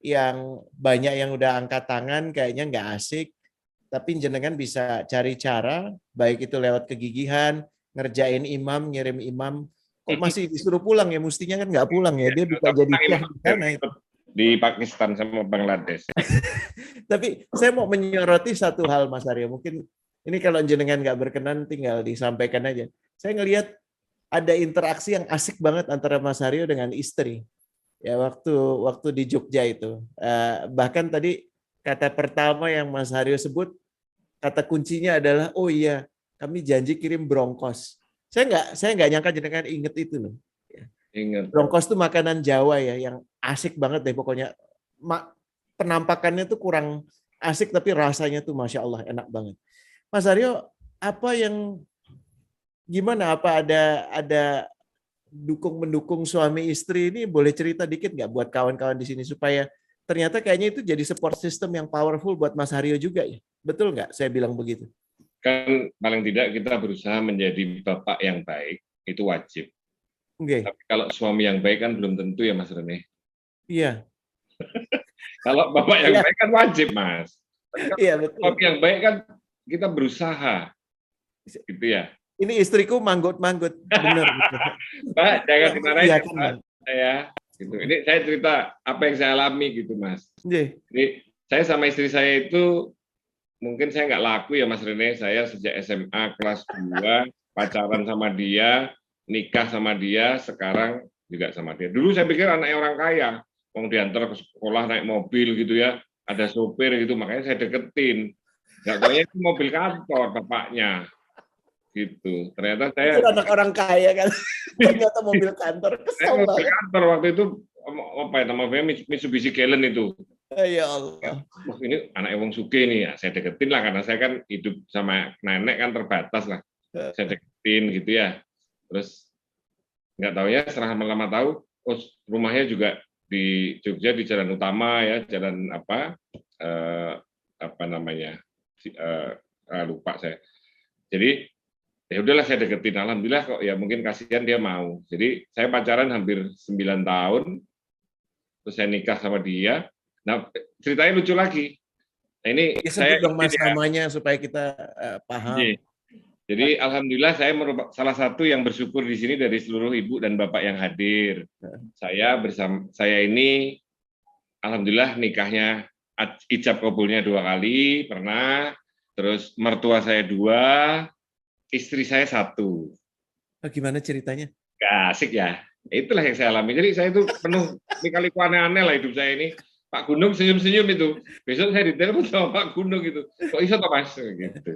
yang banyak yang udah angkat tangan kayaknya nggak asik. Tapi jenengan bisa cari cara, baik itu lewat kegigihan, ngerjain imam, ngirim imam. Kok masih disuruh pulang ya? Mestinya kan nggak pulang ya. Dia bisa jadi syekh di sana itu. Di Pakistan sama Bangladesh. Tapi saya mau menyoroti satu hal Mas Aryo. Mungkin ini kalau jenengan nggak berkenan tinggal disampaikan aja. Saya ngelihat ada interaksi yang asik banget antara Mas Haryo dengan istri. Ya waktu di Jogja itu. Bahkan tadi kata pertama yang Mas Haryo sebut, kata kuncinya adalah oh iya, kami janji kirim brongkos. Saya nggak nyangka jenengan inget itu loh. Ingat. Brongkos itu makanan Jawa ya yang asik banget deh pokoknya. Penampakannya tuh kurang asik tapi rasanya tuh Masya Allah enak banget. Mas Haryo, apa yang gimana? Apa ada mendukung suami istri ini? Boleh cerita dikit nggak buat kawan-kawan di sini supaya ternyata kayaknya itu jadi support system yang powerful buat Mas Haryo juga ya? Betul nggak? Saya bilang begitu. Kan paling tidak kita berusaha menjadi bapak yang baik, itu wajib. Okay. Tapi kalau suami yang baik kan belum tentu ya Mas Rene. Iya. Kalau bapak yang baik kan wajib Mas. Iya betul. Suami yang baik kan kita berusaha, gitu ya. Ini istriku manggut-manggut, benar. Pak, jangan dimarahin ya, Pak. Saya, gitu. Ini saya cerita apa yang saya alami gitu, Mas. Ini saya sama istri saya itu mungkin saya nggak laku ya, Mas Rene. Saya sejak SMA kelas 2 pacaran sama dia, nikah sama dia, sekarang juga sama dia. Dulu saya pikir anaknya orang kaya, mau diantar ke sekolah naik mobil gitu ya, ada sopir gitu, makanya saya deketin. Nggak taunya itu mobil kantor bapaknya, gitu. Ternyata saya anak orang kaya kan, ternyata mobil kantor. Saya mobil kantor waktu itu apa ya namanya Mitsubishi Galen itu. Ya Allah. Wah, ini anak wong sugih nih, ya, saya deketin lah karena saya kan hidup sama nenek kan terbatas lah. Saya deketin gitu ya. Terus nggak tahu ya, setelah lama tahu, oh, rumahnya juga di Jogja di Jalan Utama ya, jalan apa namanya? Lupa saya. Jadi ya udahlah saya deketin, alhamdulillah kok ya mungkin kasihan dia mau. Jadi saya pacaran hampir 9 tahun, terus saya nikah sama dia. Nah ceritanya lucu lagi. Nah, ini saya dong Mas namanya supaya kita paham. Jadi alhamdulillah saya salah satu yang bersyukur di sini dari seluruh ibu dan bapak yang hadir. Saya ini alhamdulillah nikahnya ijab kabulnya 2 kali pernah, terus mertua saya 2, istri saya 1. Gimana ceritanya? Gak asik ya. Itulah yang saya alami. Jadi saya itu penuh kali-kali aneh-aneh lah hidup saya ini. Pak Gunung senyum-senyum itu. Besok saya ditelepon sama Pak Gunung itu. Kok iso toh Mas? Gitu.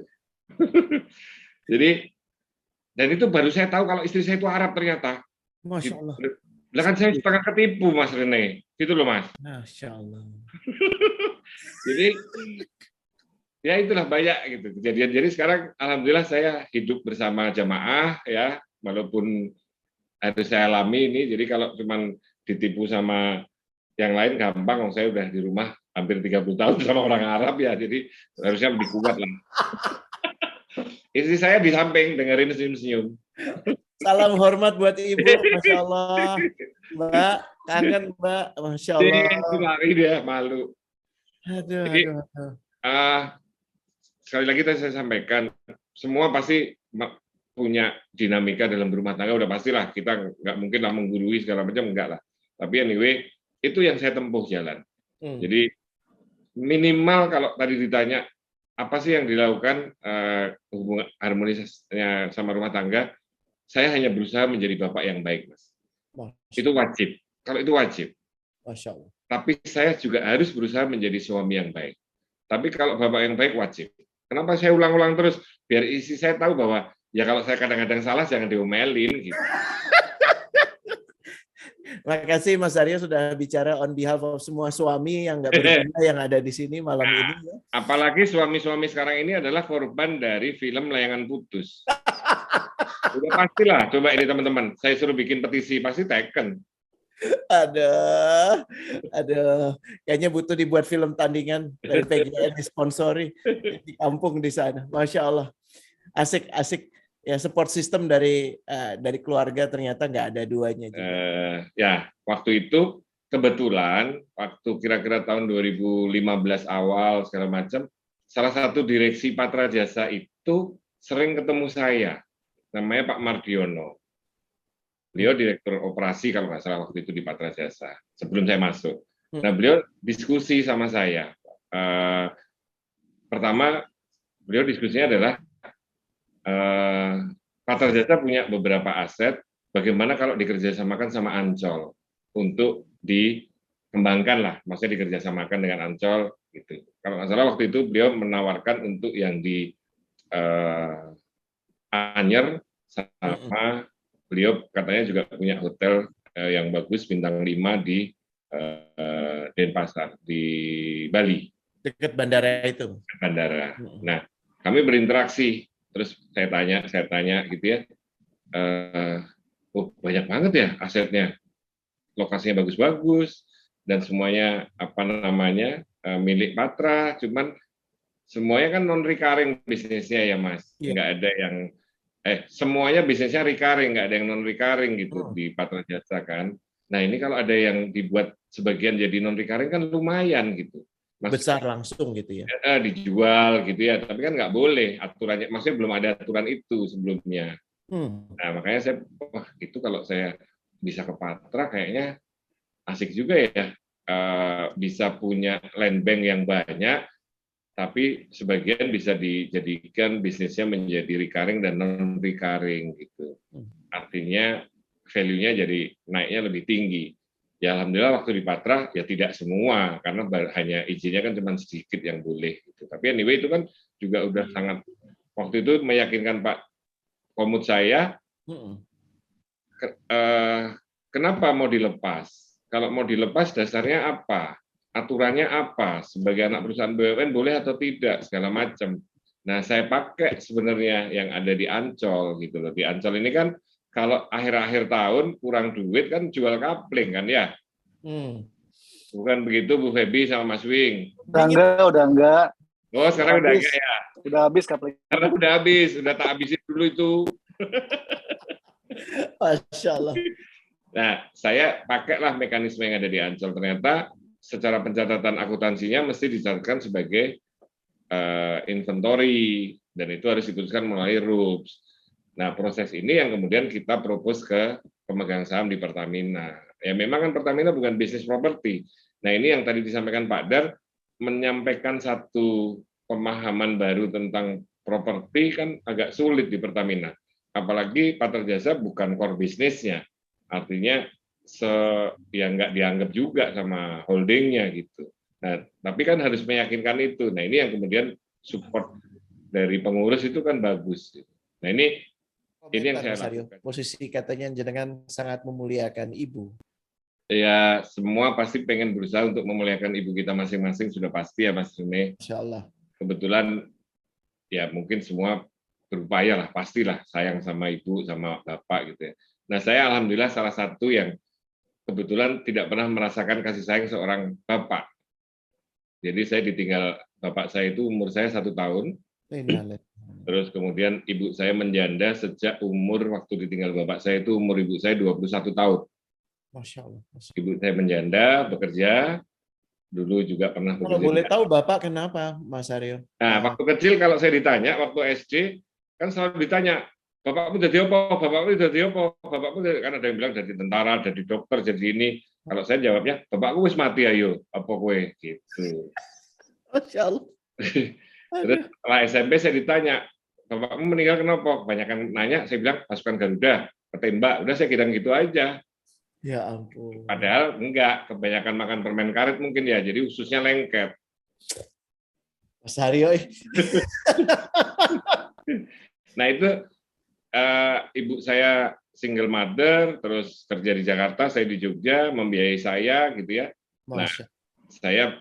Jadi dan itu baru saya tahu kalau istri saya itu Arab ternyata. Masya Allah. Kan saya setengah ketipu Mas Rene, gitu loh Mas. Masya Allah. Jadi ya itulah banyak gitu kejadian. Jadi sekarang alhamdulillah saya hidup bersama jamaah ya, walaupun harus saya alami ini. Jadi kalau cuman ditipu sama yang lain gampang, saya udah di rumah hampir 30 tahun sama orang Arab ya, jadi harusnya lebih kuat lah. Istri saya di samping dengerin senyum-senyum. Salam hormat buat Ibu, Masya Allah. Mbak, kangen Mbak, Masya Allah. Lari dia, malu. Aduh. Sekali lagi tadi saya sampaikan, semua pasti punya dinamika dalam berumah tangga, udah pastilah, kita nggak mungkin lah menggurui segala macam, enggak lah. Tapi anyway, itu yang saya tempuh jalan. Jadi minimal kalau tadi ditanya, apa sih yang dilakukan hubungan harmonisnya sama rumah tangga, saya hanya berusaha menjadi bapak yang baik, Mas. Itu wajib. Kalau itu wajib. Masya Allah. Tapi saya juga harus berusaha menjadi suami yang baik. Tapi kalau bapak yang baik wajib. Kenapa saya ulang-ulang terus? Biar istri saya tahu bahwa ya kalau saya kadang-kadang salah jangan diomelin gitu. Makasih Mas Aryo sudah bicara on behalf of semua suami yang nggak berguna yang ada di sini malam ini. Ya. Apalagi suami-suami sekarang ini adalah korban dari film Layangan Putus. Udah pastilah, coba ini teman-teman, saya suruh bikin petisi, pasti taken. Aduh, kayaknya butuh dibuat film tandingan dari PGN disponsori di kampung di sana. Masya Allah. asik ya, support system dari keluarga ternyata nggak ada duanya juga. Ya, waktu itu kebetulan waktu kira-kira tahun 2015 awal segala macam, salah satu direksi Patra Jasa itu sering ketemu saya, namanya Pak Mardiono. Beliau direktur operasi kalau nggak salah waktu itu di Patra Jasa sebelum saya masuk. Nah, beliau diskusi sama saya. Pertama, beliau diskusinya adalah Patra Jasa punya beberapa aset, bagaimana kalau dikerjasamakan sama Ancol untuk dikembangkan lah, maksudnya dikerjasamakan dengan Ancol gitu. Kalau nggak salah waktu itu beliau menawarkan untuk yang di Anyer, sama beliau katanya juga punya hotel yang bagus bintang 5 di Denpasar di Bali. Dekat bandara itu. Bandara. Nah, kami berinteraksi. Terus saya tanya gitu ya, oh banyak banget ya asetnya, lokasinya bagus-bagus dan semuanya milik Patra, cuman semuanya kan non recurring bisnisnya ya Mas, nggak ada yang semuanya bisnisnya recurring, nggak ada yang non recurring gitu di Patra Jasa kan. Nah ini kalau ada yang dibuat sebagian jadi non recurring kan lumayan gitu. Besar langsung gitu ya, dijual gitu ya, tapi kan nggak boleh aturannya, maksudnya belum ada aturan itu sebelumnya. Nah makanya saya, wah itu kalau saya bisa ke Patra kayaknya asik juga ya, bisa punya land bank yang banyak, tapi sebagian bisa dijadikan bisnisnya menjadi recurring dan non recurring gitu. Artinya value-nya jadi naiknya lebih tinggi. Ya alhamdulillah waktu di Patra ya tidak semua, karena hanya izinnya kan cuma sedikit yang boleh gitu. Tapi anyway itu kan juga udah sangat, waktu itu meyakinkan Pak Komut saya, kenapa mau dilepas? Kalau mau dilepas dasarnya apa? Aturannya apa? Sebagai anak perusahaan BUMN boleh atau tidak, segala macam. Nah saya pakai sebenarnya yang ada di Ancol gitu loh. Di Ancol ini kan kalau akhir-akhir tahun kurang duit kan jual kapling kan ya. Bukan begitu Bu Febi sama Mas Wing? Udah enggak. Oh sekarang udah enggak ya? Udah habis kapling. Karena udah habis, udah tak habisin dulu itu. Masya Allah. Nah saya pakailah mekanisme yang ada di Ancol. Ternyata secara pencatatan akuntansinya mesti dicatatkan sebagai inventory, dan itu harus dituliskan melalui RUPS. Nah, proses ini yang kemudian kita propose ke pemegang saham di Pertamina. Ya memang kan Pertamina bukan bisnis properti. Nah, ini yang tadi disampaikan Pak Dar, menyampaikan satu pemahaman baru tentang properti kan agak sulit di Pertamina. Apalagi Patra Jasa bukan core bisnisnya. Artinya ya nggak dianggap juga sama holdingnya gitu. Nah, tapi kan harus meyakinkan itu. Nah, ini yang kemudian support dari pengurus itu kan bagus. Nah, ini yang saya lakukan. Posisi katanya jenengan sangat memuliakan ibu. Ya, semua pasti pengen berusaha untuk memuliakan ibu kita masing-masing, sudah pasti ya Mas Rene. Insya Allah. Kebetulan ya mungkin semua berupaya lah, pastilah sayang sama ibu, sama bapak gitu ya. Nah, saya alhamdulillah salah satu yang kebetulan tidak pernah merasakan kasih sayang seorang bapak. Jadi saya ditinggal bapak saya itu umur saya 1 tahun. Terus kemudian ibu saya menjanda sejak umur, waktu ditinggal bapak saya itu umur ibu saya 21 tahun. Masya Allah. Ibu saya menjanda, bekerja, dulu juga pernah bekerja. Kalau boleh tahu Bapak kenapa, Mas Aryo? Nah, waktu kecil kalau saya ditanya, waktu SD, kan selalu ditanya, bapakmu jadi apa? Bapakmu jadi apa? Bapakmu kan ada yang bilang jadi tentara, jadi dokter, jadi ini. Kalau saya jawabnya, bapakku wis mati ayo, apa kowe? Gitu. Masya Allah. Terus setelah SMP saya ditanya, bapakmu meninggal kenapa? Kebanyakan nanya, saya bilang pasukan Garuda, ketembak. Udah saya kira gitu aja. Ya ampun. Padahal enggak, kebanyakan makan permen karet mungkin ya, jadi ususnya lengket. Mas Aryo. Nah itu ibu saya single mother, terus kerja di Jakarta, saya di Jogja, membiayai saya gitu ya. Nah, saya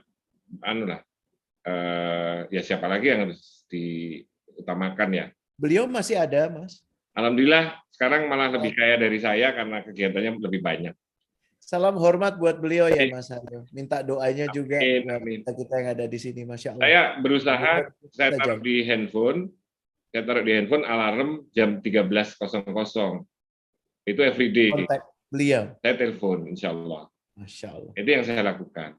ya siapa lagi yang harus diutamakan ya? Beliau masih ada, Mas? Alhamdulillah sekarang malah lebih kaya dari saya karena kegiatannya lebih banyak. Salam hormat buat beliau ya Mas Aryo. Minta doanya juga amin. Kita yang ada di sini, Masya Allah. Saya berusaha, saya taruh di handphone, saya taruh di handphone alarm jam 13.00. Itu everyday. Kontak beliau. Saya telepon, insya Allah. Masya Allah. Itu yang saya lakukan.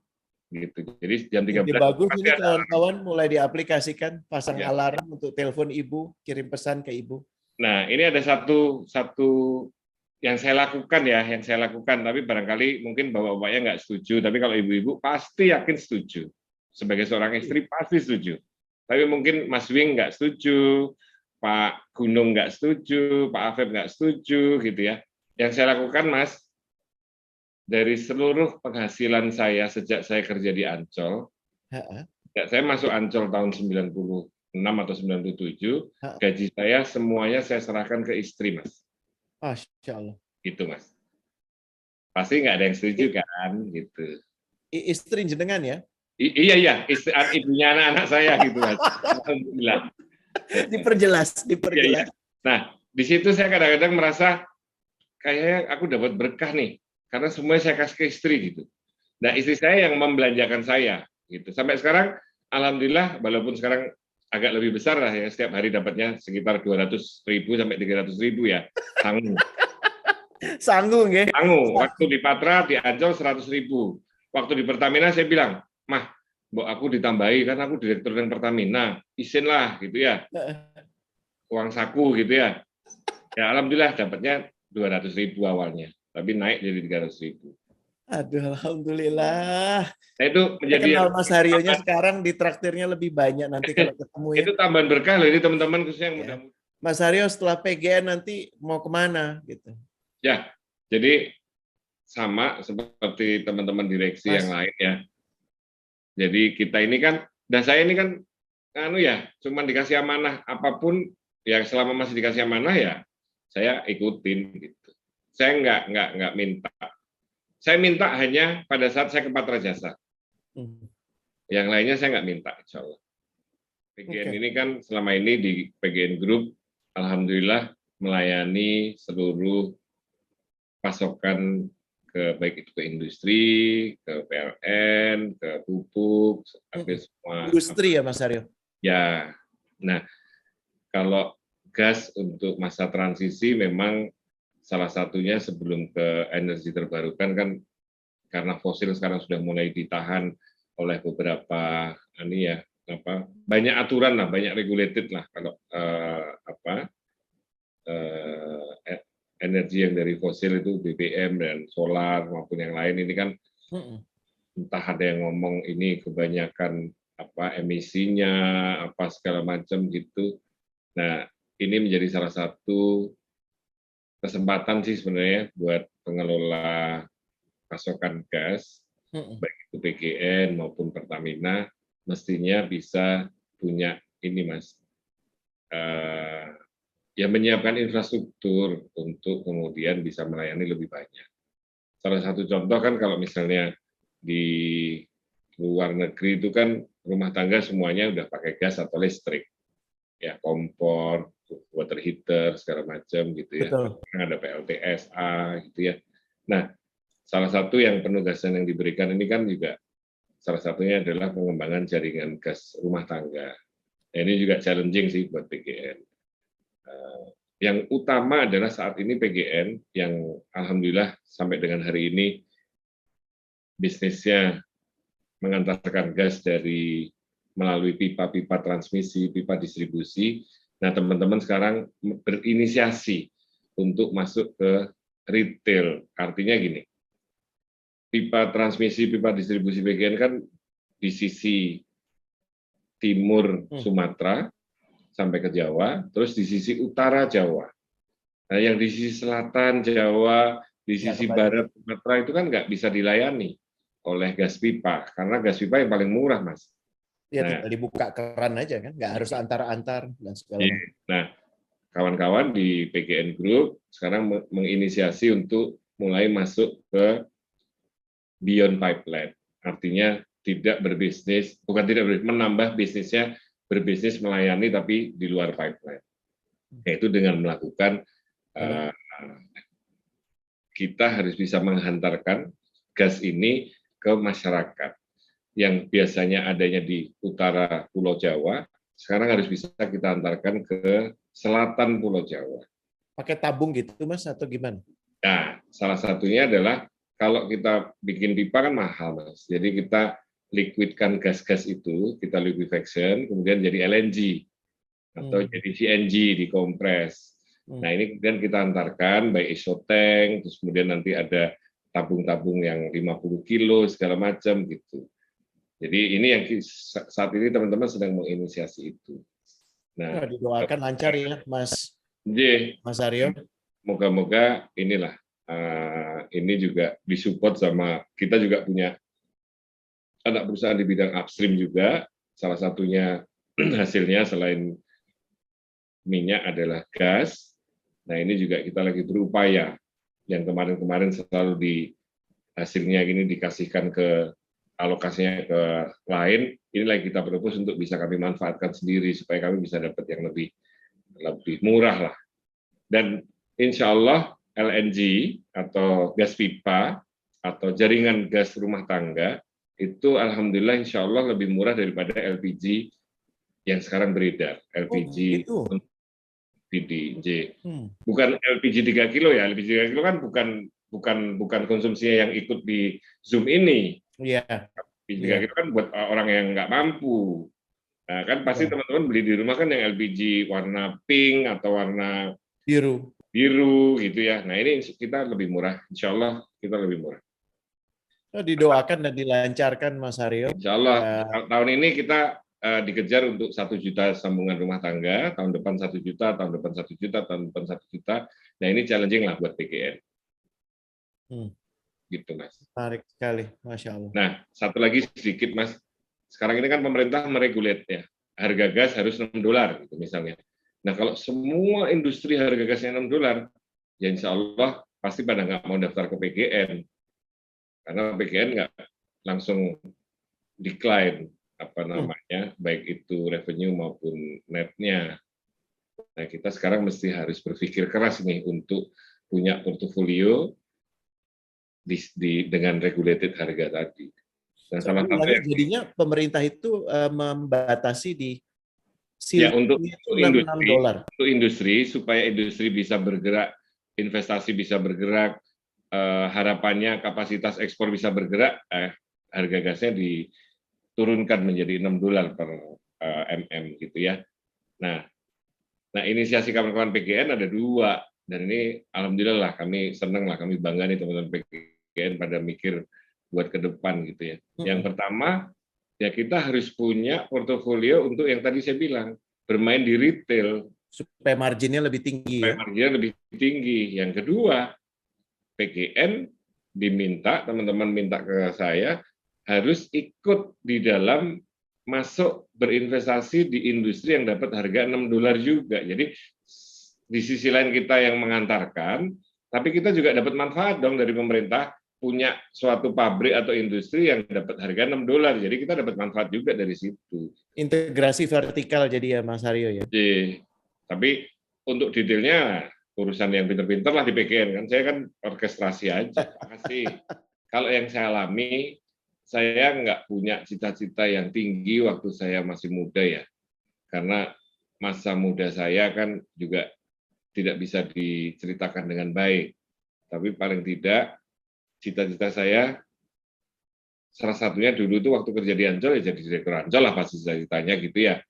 Gitu. Jadi jam 13. Jadi bagus ini kawan-kawan mulai diaplikasikan, pasang ya. alarm untuk telepon ibu, kirim pesan ke ibu. Nah, ini ada satu yang saya lakukan ya, tapi barangkali mungkin bapak-bapaknya nggak setuju, tapi kalau ibu-ibu pasti yakin setuju. Sebagai seorang istri pasti setuju. Tapi mungkin Mas Wing nggak setuju, Pak Gunung nggak setuju, Pak Afeb nggak setuju, gitu ya. Yang saya lakukan, Mas, dari seluruh penghasilan saya sejak saya kerja di Ancol, saya masuk Ancol tahun 96 atau 97, gaji saya semuanya saya serahkan ke istri, Mas. Masya Allah. Gitu, Mas. Pasti nggak ada yang setuju kan, gitu. Istri jenengan ya? Iya, ibunya anak-anak saya gitu, Mas. Alhamdulillah. Diperjelas. Iya. Nah, di situ saya kadang-kadang merasa kayaknya aku dapat berkah nih, karena semuanya saya kasih ke istri gitu. Nah, istri saya yang membelanjakan saya gitu. Sampai sekarang, alhamdulillah, walaupun sekarang agak lebih besar lah ya, setiap hari dapatnya sekitar 200.000 sampai 300.000 ya, sanggup. Sanggup ya? Sanggup. Waktu di Patra, di Ancol 100.000. Waktu di Pertamina saya bilang, Mah, mbok aku ditambahi kan aku direktur dan Pertamina, izin lah gitu ya, uang saku gitu ya. Ya alhamdulillah dapatnya 200.000 awalnya, tapi naik jadi 300.000. Aduh, alhamdulillah. Nah, itu menjadi kenal Mas Haryonya sekarang di traktirnya lebih banyak nanti kalau ketemu ya. Itu tambahan berkah loh ini teman-teman khususnya yang muda-muda. Mas Haryo setelah PGN nanti mau kemana gitu? Ya, jadi sama seperti teman-teman direksi yang lain ya. Jadi kita ini kan, dan saya ini kan cuman dikasih amanah apapun yang selama masih dikasih amanah ya saya ikutin gitu. Saya nggak minta. Saya minta hanya pada saat saya ke Patra Jasa. Yang lainnya saya nggak minta, insya Allah. PGN ini kan selama ini di PGN Group, alhamdulillah melayani seluruh pasokan baik itu ke industri, ke PLN, ke pupuk, semua. Industri ya Mas Haryo? Ya, nah kalau gas untuk masa transisi memang salah satunya sebelum ke energi terbarukan kan karena fosil sekarang sudah mulai ditahan oleh beberapa banyak aturan lah, banyak regulated lah kalau energi yang dari fosil itu BBM dan solar maupun yang lain ini kan entah ada yang ngomong ini kebanyakan emisinya apa segala macam gitu. Nah, ini menjadi salah satu kesempatan sih sebenarnya buat pengelola pasokan gas baik itu PGN maupun Pertamina mestinya bisa punya ini Mas. Ya menyiapkan infrastruktur untuk kemudian bisa melayani lebih banyak. Salah satu contoh kan kalau misalnya di luar negeri itu kan rumah tangga semuanya udah pakai gas atau listrik, ya kompor, water heater segala macam gitu ya. Ada PLTSA gitu ya. Nah, salah satu yang penugasan yang diberikan ini kan juga salah satunya adalah pengembangan jaringan gas rumah tangga. Nah, ini juga challenging sih buat PGN. Yang utama adalah saat ini PGN yang alhamdulillah sampai dengan hari ini bisnisnya mengantarkan gas melalui pipa-pipa transmisi, pipa distribusi. Nah, teman-teman sekarang berinisiasi untuk masuk ke retail. Artinya gini, pipa transmisi, pipa distribusi PGN kan di sisi timur Sumatera, sampai ke Jawa, terus di sisi utara Jawa. Nah, yang di sisi selatan Jawa, di sisi barat Sumatera itu kan nggak bisa dilayani oleh gas pipa, karena gas pipa yang paling murah, Mas. Ya, tinggal dibuka keran aja kan, nggak harus antar-antar dan segala macam. Nah, kawan-kawan di PGN Group sekarang menginisiasi untuk mulai masuk ke beyond pipeline, artinya menambah bisnisnya berbisnis melayani tapi di luar pipeline, yaitu dengan melakukan kita harus bisa menghantarkan gas ini ke masyarakat yang biasanya adanya di utara Pulau Jawa sekarang harus bisa kita antarkan ke selatan Pulau Jawa. Pakai tabung gitu Mas atau gimana? Nah, salah satunya adalah kalau kita bikin pipa kan mahal Mas. Jadi kita liquidkan gas-gas itu, kita liquefaction, kemudian jadi LNG atau jadi CNG dikompres. Nah ini kemudian kita antarkan by isotank, terus kemudian nanti ada tabung-tabung yang 50 kilo segala macam gitu. Jadi ini yang saat ini teman-teman sedang menginisiasi itu. Nah, didoakan lancar ya Mas Aryo. Moga-moga inilah ini juga disupport sama kita juga punya anak perusahaan di bidang upstream juga. Salah satunya hasilnya selain minyak adalah gas. Nah ini juga kita lagi berupaya. Yang kemarin-kemarin selalu di hasilnya ini dikasihkan ke alokasinya ke lain. Ini lagi kita propose untuk bisa kami manfaatkan sendiri supaya kami bisa dapat yang lebih murah lah. Dan insya Allah LNG atau gas pipa atau jaringan gas rumah tangga itu alhamdulillah insya Allah lebih murah daripada LPG yang sekarang beredar. LPG PDJ. Bukan LPG 3 kilo ya. LPG 3 kilo kan bukan konsumsinya yang ikut di Zoom ini. Iya. LPG 3 kilo kan buat orang yang nggak mampu. Nah, kan pasti teman-teman beli di rumah kan yang LPG warna pink atau warna biru gitu ya. Nah, ini kita lebih murah. Insya Allah kita lebih murah. Didoakan dan dilancarkan Mas Aryo. Insya Allah tahun ini kita dikejar untuk 1 juta sambungan rumah tangga, tahun depan 1 juta, tahun depan 1 juta, tahun depan 1 juta. Nah ini challenging lah buat PGN. Gitu Mas. Menarik sekali, Masya Allah. Nah satu lagi sedikit Mas, sekarang ini kan pemerintah meregulate ya, harga gas harus $6 gitu misalnya. Nah kalau semua industri harga gasnya $6, ya insya Allah pasti pada nggak mau daftar ke PGN. Karena PGN nggak langsung decline baik itu revenue maupun netnya. Nah kita sekarang mesti harus berpikir keras nih untuk punya portofolio dengan regulated harga tadi. Dan salah satu jadinya pemerintah itu membatasi di untuk industri supaya industri bisa bergerak, investasi bisa bergerak. Harapannya kapasitas ekspor bisa bergerak, harga gasnya diturunkan menjadi $6 per mm gitu ya. Nah inisiasi kawan-kawan PGN ada 2 dan ini alhamdulillah lah kami senang lah, kami bangga nih teman-teman PGN pada mikir buat ke depan gitu ya. Yang pertama ya kita harus punya portofolio untuk yang tadi saya bilang bermain di retail supaya marginnya lebih tinggi. Yang kedua PGN diminta, teman-teman minta ke saya, harus ikut di dalam masuk berinvestasi di industri yang dapat harga $6 juga. Jadi di sisi lain kita yang mengantarkan, tapi kita juga dapat manfaat dong dari pemerintah punya suatu pabrik atau industri yang dapat harga $6. Jadi kita dapat manfaat juga dari situ. Integrasi vertikal jadi ya Mas Aryo ya. Tapi untuk detailnya urusan yang pinter-pinter lah di PGN kan, saya kan orkestrasi aja. Makasih. Kalau yang saya alami, saya nggak punya cita-cita yang tinggi waktu saya masih muda ya, karena masa muda saya kan juga tidak bisa diceritakan dengan baik. Tapi paling tidak cita-cita saya salah satunya dulu tuh waktu kerja di Ancol ya jadi direktur Ancol lah pasti cita-citanya gitu ya.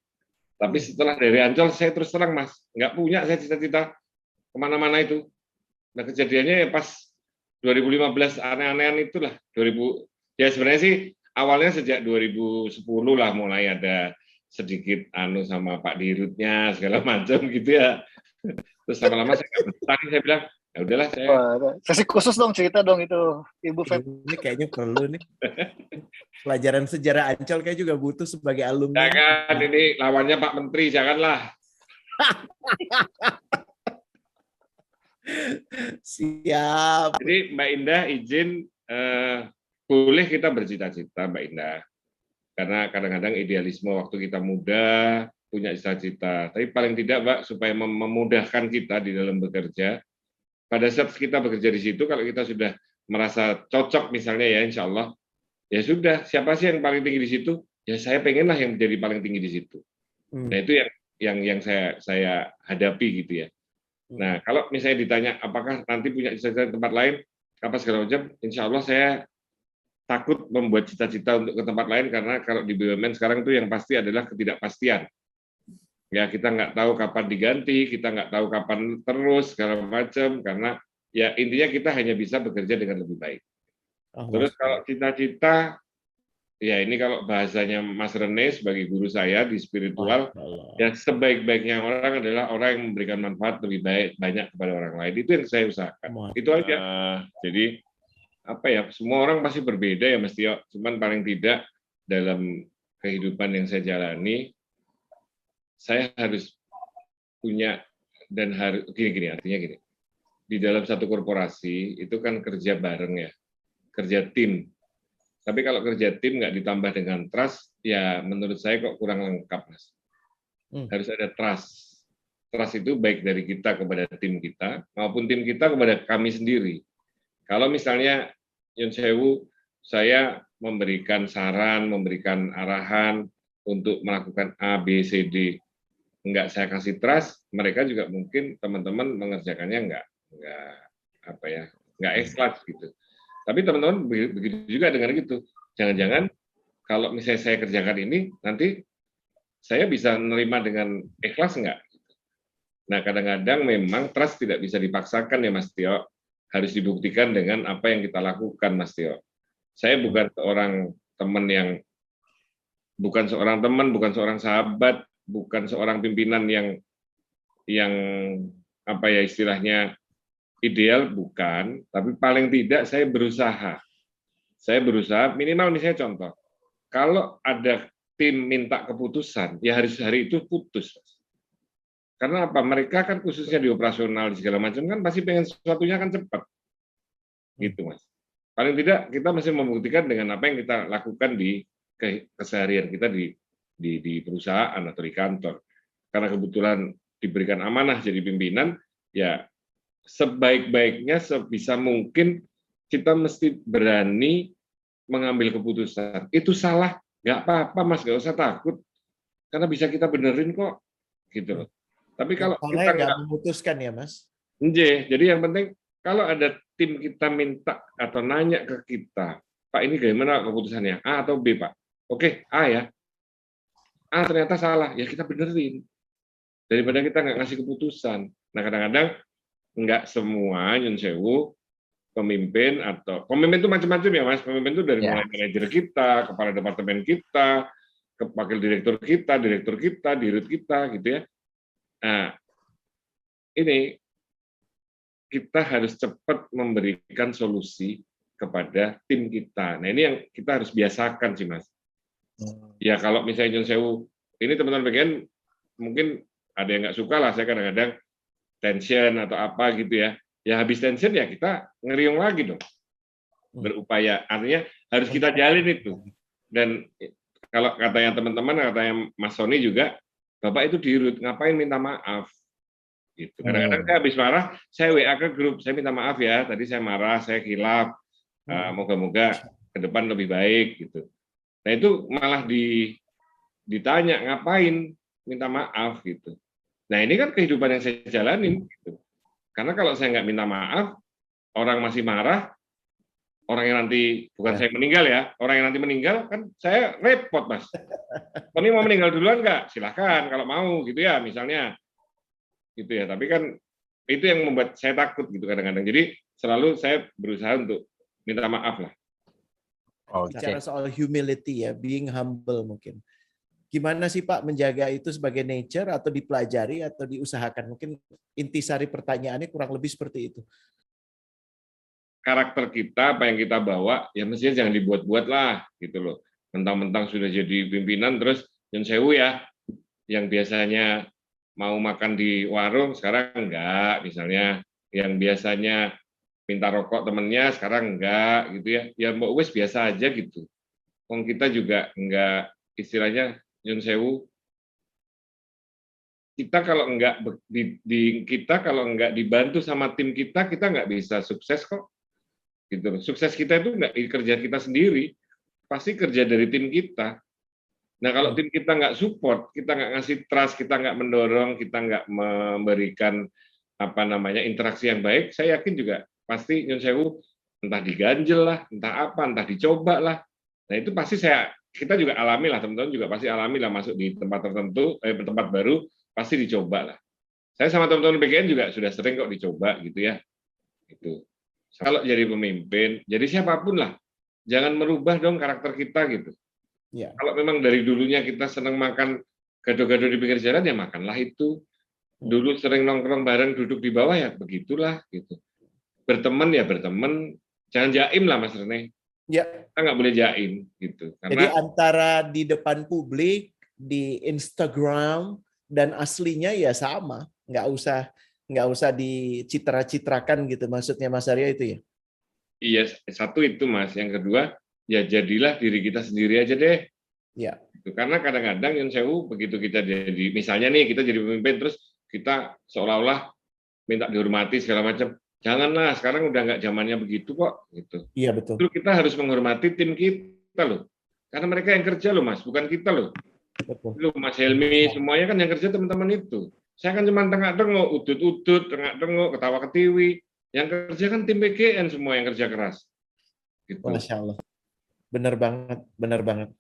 Tapi setelah dari Ancol saya terus terang Mas, nggak punya saya cita-cita kemana-mana itu. Nah kejadiannya ya pas 2015 aneh-anehan itulah. Ya sebenarnya sih awalnya sejak 2010 lah mulai ada sedikit sama Pak Dirutnya segala macam gitu ya. Terus lama-lama saya nggak betah, saya bilang ya udahlah saya. Sesi khusus dong, cerita dong itu Ibu Feb. Ini kayaknya perlu nih. Pelajaran sejarah Ancol kayak juga butuh sebagai alumni. Jangan, ini lawannya Pak Menteri, janganlah. Siap. Jadi Mbak Indah izin boleh kita bercita-cita Mbak Indah. Karena kadang-kadang idealisme waktu kita muda punya cita-cita. Tapi paling tidak Mbak supaya memudahkan kita di dalam bekerja. Pada saat kita bekerja di situ kalau kita sudah merasa cocok misalnya ya insya Allah ya sudah siapa sih yang paling tinggi di situ? Ya saya pengenlah yang menjadi paling tinggi di situ. Nah itu yang saya hadapi gitu ya. Nah kalau misalnya ditanya apakah nanti punya cita-cita tempat lain apa segala macam, insya Allah saya takut membuat cita-cita untuk ke tempat lain, karena kalau di BUMN sekarang itu yang pasti adalah ketidakpastian. Ya kita nggak tahu kapan diganti, kita nggak tahu kapan terus segala macam, karena ya intinya kita hanya bisa bekerja dengan lebih baik. Terus kalau cita-cita, ya ini kalau bahasanya Mas Rene sebagai guru saya di spiritual, ya sebaik-baiknya orang adalah orang yang memberikan manfaat lebih banyak kepada orang lain. Itu yang saya usahakan. Itu aja. Jadi apa ya? Semua orang pasti berbeda ya Mas Tio. Cuman paling tidak dalam kehidupan yang saya jalani, saya harus punya dan harus gini artinya gini. Di dalam satu korporasi itu kan kerja bareng ya, kerja tim. Tapi kalau kerja tim nggak ditambah dengan trust, ya menurut saya kok kurang lengkap, Mas. Harus ada trust. Trust itu baik dari kita kepada tim kita, maupun tim kita kepada kami sendiri. Kalau misalnya, Yun Sewu, saya memberikan saran, memberikan arahan untuk melakukan A, B, C, D, nggak saya kasih trust, mereka juga mungkin teman-teman mengerjakannya nggak ikhlas gitu. Tapi teman-teman begitu juga dengan gitu. Jangan-jangan kalau misalnya saya kerjakan ini, nanti saya bisa menerima dengan ikhlas nggak? Nah, kadang-kadang memang trust tidak bisa dipaksakan ya Mas Tio. Harus dibuktikan dengan apa yang kita lakukan, Mas Tio. Saya bukan seorang teman bukan seorang sahabat, bukan seorang pimpinan yang apa ya istilahnya ideal, bukan, tapi paling tidak saya berusaha. Saya berusaha minimal misalnya contoh, kalau ada tim minta keputusan, ya hari itu putus. Karena apa? Mereka kan khususnya di operasional di segala macam kan pasti pengen sesuatunya kan cepat. Gitu, Mas. Paling tidak kita masih membuktikan dengan apa yang kita lakukan di keseharian kita di perusahaan atau di kantor. Karena kebetulan diberikan amanah jadi pimpinan, ya sebaik-baiknya sebisa mungkin kita mesti berani mengambil keputusan. Itu salah, nggak apa-apa Mas, nggak usah takut, karena bisa kita benerin kok, gitu loh. Tapi kalau kita nggak memutuskan ya Mas. Jadi yang penting kalau ada tim kita minta atau nanya ke kita, Pak ini bagaimana keputusannya, A atau B Pak? Oke, A ya. A ternyata salah, ya kita benerin. Daripada kita nggak ngasih keputusan. Nah kadang-kadang nggak semua Yun Sewu pemimpin itu macam-macam ya Mas. Pemimpin itu dari mulai manajer kita, kepala departemen kita, wakil direktur kita, dirut kita gitu ya. Nah, ini kita harus cepat memberikan solusi kepada tim kita. Nah, ini yang kita harus biasakan sih Mas. Ya kalau misalnya Yun Sewu, ini teman-teman bagian mungkin ada yang nggak suka lah, saya kadang-kadang tension atau apa gitu ya. Ya habis tension ya kita ngeriung lagi dong. Berupaya, artinya harus kita jalin itu. Dan kalau katanya teman-teman, katanya Mas Sony juga, Bapak itu dirut, ngapain minta maaf? Gitu. Kadang-kadang saya habis marah, saya WA ke grup, saya minta maaf ya, tadi saya marah, saya khilaf, moga-moga ke depan lebih baik gitu. Nah itu malah ditanya ngapain minta maaf gitu. Nah ini kan kehidupan yang saya jalanin. Gitu. Karena kalau saya nggak minta maaf, orang masih marah, orang yang nanti bukan saya meninggal ya, orang yang nanti meninggal kan saya repot Mas. Tony mau meninggal duluan nggak? Silahkan kalau mau gitu ya misalnya. Gitu ya. Tapi kan itu yang membuat saya takut gitu kadang-kadang. Jadi selalu saya berusaha untuk minta maaf lah. Bicara soal humility ya, being humble mungkin. Gimana sih Pak menjaga itu sebagai nature atau dipelajari atau diusahakan? Mungkin intisari pertanyaannya kurang lebih seperti itu. Karakter kita, apa yang kita bawa, ya mestinya jangan dibuat-buat lah gitu loh. Mentang-mentang sudah jadi pimpinan terus Yun Sewu ya, yang biasanya mau makan di warung sekarang enggak, misalnya yang biasanya minta rokok temennya sekarang enggak gitu ya. Ya mbok wis biasa aja gitu. Wong kita juga enggak istilahnya Yun Sewu, kita kalau enggak kalau enggak dibantu sama tim kita enggak bisa sukses kok. Gitu. Sukses kita itu enggak kerja kita sendiri, pasti kerja dari tim kita. Nah, kalau tim kita nggak support, kita nggak ngasih trust, kita nggak mendorong, kita nggak memberikan interaksi yang baik, saya yakin juga pasti nyun sewu entah diganjel lah, entah apa, entah dicoba lah. Nah, itu pasti kita juga alami lah, teman-teman juga pasti alami lah, masuk di tempat tertentu, tempat baru pasti dicoba lah. Saya sama teman-teman PGN juga sudah sering kok dicoba gitu ya. Itu. Kalau jadi pemimpin, jadi siapapun lah, jangan merubah dong karakter kita gitu. Ya. Kalau memang dari dulunya kita senang makan gado-gado di pinggir jalan, ya makanlah itu. Dulu sering nongkrong bareng, duduk di bawah, ya begitulah gitu. Berteman ya berteman, jangan jaim lah Mas Rene. Ya. Kita nggak boleh jaim gitu. Karena jadi antara di depan publik, di Instagram dan aslinya ya sama, nggak usah dicitra-citrakan gitu. Maksudnya Mas Aryo itu ya? Iya, satu itu Mas. Yang kedua, ya jadilah diri kita sendiri aja deh. Ya. Karena kadang-kadang yang sewu begitu kita jadi, misalnya nih kita jadi pemimpin terus kita seolah-olah minta dihormati segala macam. Janganlah, sekarang udah nggak zamannya begitu kok. Gitu. Iya betul. Terus kita harus menghormati tim kita loh. Karena mereka yang kerja loh Mas, bukan kita loh. Betul. Loh, Mas Helmi, semuanya kan yang kerja teman-teman itu. Saya kan cuma tengah-tengok, udut-udut, tengah-tengok, ketawa-ketiwi. Yang kerja kan tim PGN semua yang kerja keras. Gitu. Masya Allah. Benar banget.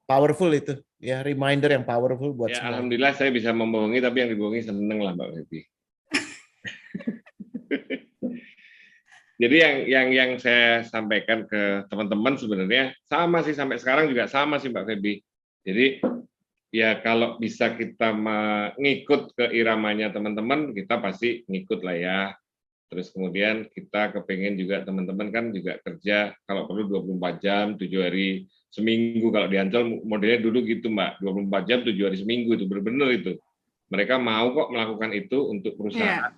Powerful itu, ya reminder yang powerful buat ya, semua. Alhamdulillah saya bisa membohongi, tapi yang dibohongi seneng lah Mbak Febi. Jadi yang saya sampaikan ke teman-teman sebenarnya sama sih, sampai sekarang juga sama sih Mbak Febi. Jadi ya kalau bisa kita mengikut ke iramanya teman-teman, kita pasti ngikut lah ya. Terus kemudian kita kepengen juga teman-teman kan juga kerja kalau perlu 24 jam, 7 hari seminggu. Kalau di Ancol modelnya dulu gitu Mbak, 24 jam, 7 hari seminggu, itu benar-benar itu. Mereka mau kok melakukan itu untuk perusahaan.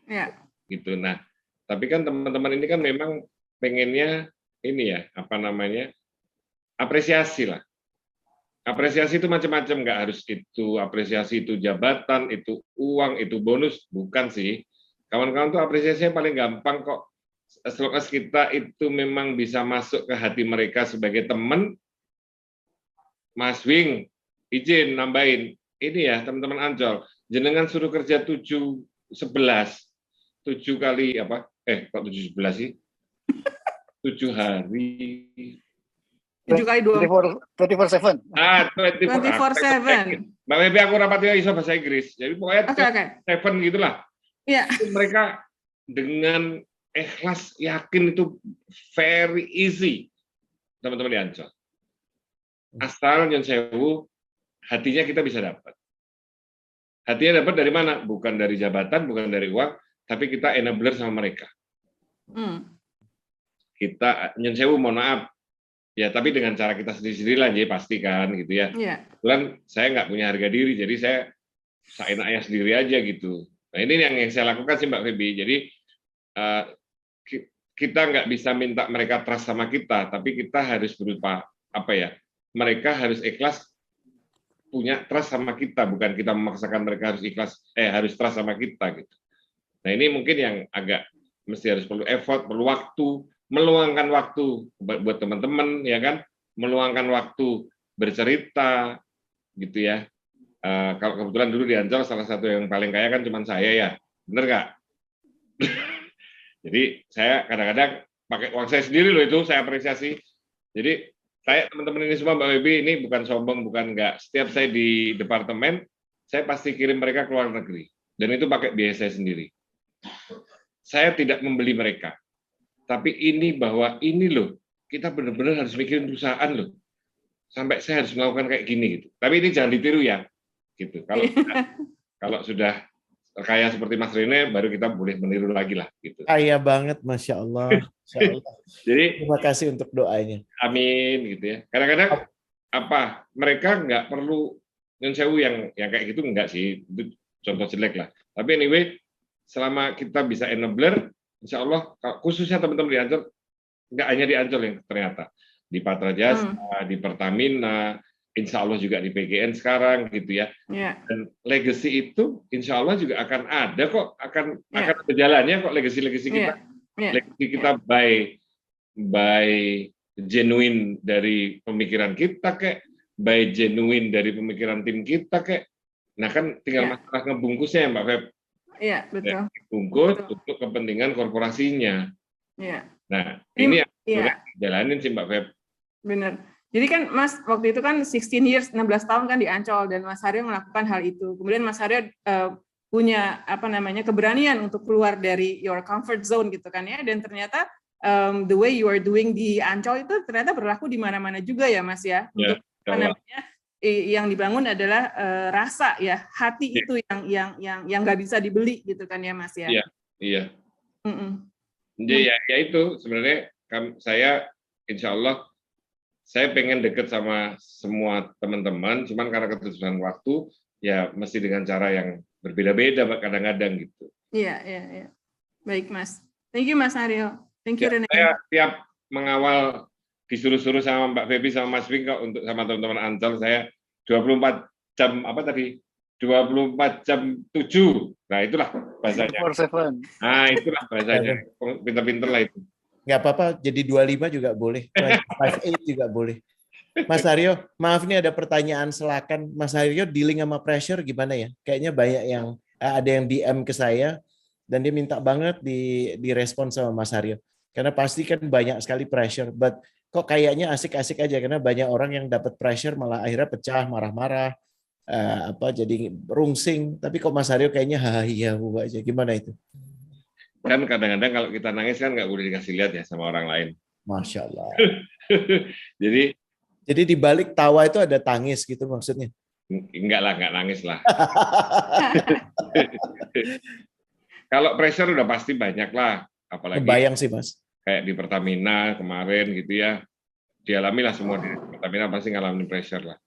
Yeah. Gitu. Nah, tapi kan teman-teman ini kan memang pengennya ini ya, apresiasi lah. Apresiasi itu macam-macam, nggak harus itu apresiasi itu jabatan, itu uang, itu bonus, bukan sih. Kawan-kawan tuh apresiasinya paling gampang kok. Selama kita itu memang bisa masuk ke hati mereka sebagai teman. Mas Wing, izin nambahin. Ini ya teman-teman Ancol, jenengan suruh kerja 7-11. 7 kali apa? Kok 7-11 sih? 7 hari. 7 kali 24/7. 24/7. Mbak Febi aku rapatnya iso bahasa Inggris. Jadi pokoknya 7 gitulah. Ya. Mereka dengan ikhlas yakin itu very easy, teman-teman di Ancol. Asal nyun sewu, hatinya kita bisa dapat. Hatinya dapat dari mana? Bukan dari jabatan, bukan dari uang, tapi kita enabler sama mereka. Kita nyun sewu, mohon maaf, ya tapi dengan cara kita sendiri-sendiri lah, jadi pasti kan gitu ya. Kebetulan saya nggak punya harga diri, jadi saya seenaknya sendiri aja gitu. Nah ini yang saya lakukan sih Mbak Febi. Jadi kita nggak bisa minta mereka trust sama kita, tapi kita harus berupa mereka harus ikhlas punya trust sama kita, bukan kita memaksakan mereka harus ikhlas, harus trust sama kita gitu. Nah ini mungkin yang agak mesti harus perlu effort, perlu waktu, meluangkan waktu buat teman-teman ya kan, meluangkan waktu bercerita gitu ya. Kalau kebetulan dulu di Ancol salah satu yang paling kaya kan cuma saya ya, bener nggak? Jadi saya kadang-kadang pakai uang saya sendiri loh, itu saya apresiasi. Jadi saya teman-teman ini semua Mbak Febi, ini bukan sombong, bukan nggak. Setiap saya di departemen, saya pasti kirim mereka ke luar negeri, dan itu pakai biaya saya sendiri. Saya tidak membeli mereka, tapi ini bahwa ini loh, kita benar-benar harus mikirin perusahaan loh, sampai saya harus melakukan kayak gini gitu. Tapi ini jangan ditiru ya. Gitu. Kalau sudah kaya seperti Mas Rene, baru kita boleh meniru lagi lah. Gitu. Kaya banget, Masya Allah. Jadi terima kasih untuk doanya. Amin, gitu ya. Kadang-kadang mereka nggak perlu nyun sewu yang kayak gitu, enggak sih, itu contoh jelek lah. Tapi anyway, selama kita bisa enabler, Insya Allah, khususnya teman-teman di Ancol, nggak hanya di Ancol yang ternyata di Patra Jasa, di Pertamina. Insya Allah juga di PGN sekarang gitu ya. Dan legacy itu Insya Allah juga akan ada kok, akan berjalannya kok legacy kita. Legacy kita by genuine dari pemikiran kita, kayak by genuine dari pemikiran tim kita kayak. Nah kan tinggal masalah ngebungkusnya ya Mbak Feb. Iya, betul. Bungkus untuk kepentingan korporasinya. Iya. Nah, ini yang jalanin sih Mbak Feb. Benar. Jadi kan Mas waktu itu kan 16 years, 16 tahun kan di Ancol dan Mas Haryo melakukan hal itu. Kemudian Mas Haryo punya keberanian untuk keluar dari your comfort zone gitu kan ya. Dan ternyata the way you are doing di Ancol itu ternyata berlaku di mana-mana juga ya Mas ya. Untuk yang dibangun adalah rasa ya, hati itu yang nggak bisa dibeli gitu kan ya Mas ya. Iya. Jadi ya itu sebenarnya saya insya Allah saya pengen deket sama semua teman-teman, cuman karena keterbatasan waktu ya mesti dengan cara yang berbeda-beda kadang-kadang gitu. Iya. Baik Mas. Thank you Mas Haryo. Thank you Rene. Saya tiap mengawal disuruh-suruh sama Mbak Febi sama Mas Wing untuk sama teman-teman Ancol, saya 24 jam 24 jam 7. Nah itulah bahasanya. 24/7. Nah itulah bahasanya. Pinter-pinter lah itu. Nggak apa-apa, jadi 25 juga boleh. 58 juga boleh. Mas Haryo, maaf nih ada pertanyaan silakan. Mas Haryo dealing sama pressure gimana ya? Kayaknya banyak yang ada yang DM ke saya dan dia minta banget direspon sama Mas Haryo. Karena pasti kan banyak sekali pressure, but kok kayaknya asik-asik aja karena banyak orang yang dapat pressure malah akhirnya pecah, marah-marah, jadi rungsing. Tapi kok Mas Haryo kayaknya hahaha aja. Gimana itu? Kan kadang-kadang kalau kita nangis kan nggak boleh dikasih lihat ya sama orang lain. Masya Allah. Jadi di balik tawa itu ada tangis gitu maksudnya? Nggak nangis lah. Kalau pressure udah pasti banyak lah. Apalagi kebayang sih Mas. Kayak di Pertamina kemarin gitu ya, dialami lah semua di Pertamina pasti ngalamin pressure lah,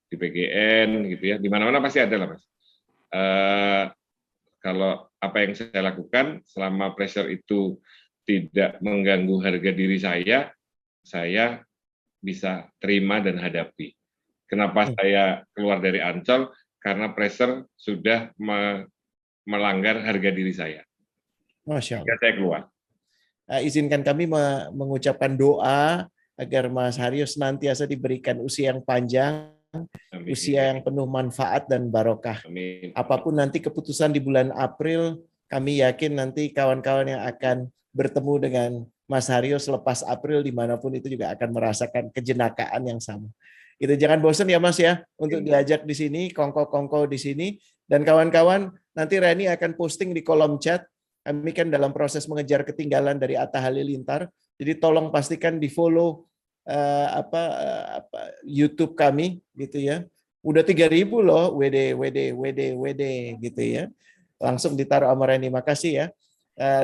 di PGN gitu ya, di mana-mana pasti ada lah Mas. Kalau apa yang saya lakukan selama pressure itu tidak mengganggu harga diri saya bisa terima dan hadapi. Kenapa saya keluar dari Ancol? Karena pressure sudah melanggar harga diri saya. Masya Allah. Saya keluar. Izinkan kami mengucapkan doa agar Mas Haryo senantiasa diberikan usia yang panjang, amin, usia yang penuh manfaat dan barokah. Amin. Apapun nanti keputusan di bulan April, kami yakin nanti kawan-kawan yang akan bertemu dengan Mas Haryo selepas April dimanapun itu juga akan merasakan kejenakaan yang sama. Itu jangan bosan ya Mas ya untuk diajak di sini, kongko-kongko di sini, dan kawan-kawan nanti Reni akan posting di kolom chat. Kami kan dalam proses mengejar ketinggalan dari Atta Halilintar. Jadi tolong pastikan di follow YouTube kami gitu ya. Udah 3.000 loh WD gitu ya. Langsung ditaruh sama Reni. Makasih ya.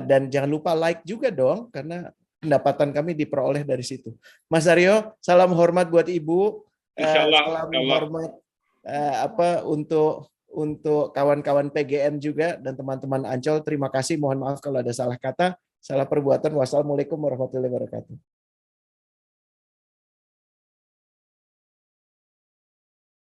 Dan jangan lupa like juga dong karena pendapatan kami diperoleh dari situ. Mas Haryo, salam hormat buat Ibu. Salam hormat untuk kawan-kawan PGN juga dan teman-teman Ancol. Terima kasih. Mohon maaf kalau ada salah kata, salah perbuatan. Wassalamualaikum warahmatullahi wabarakatuh.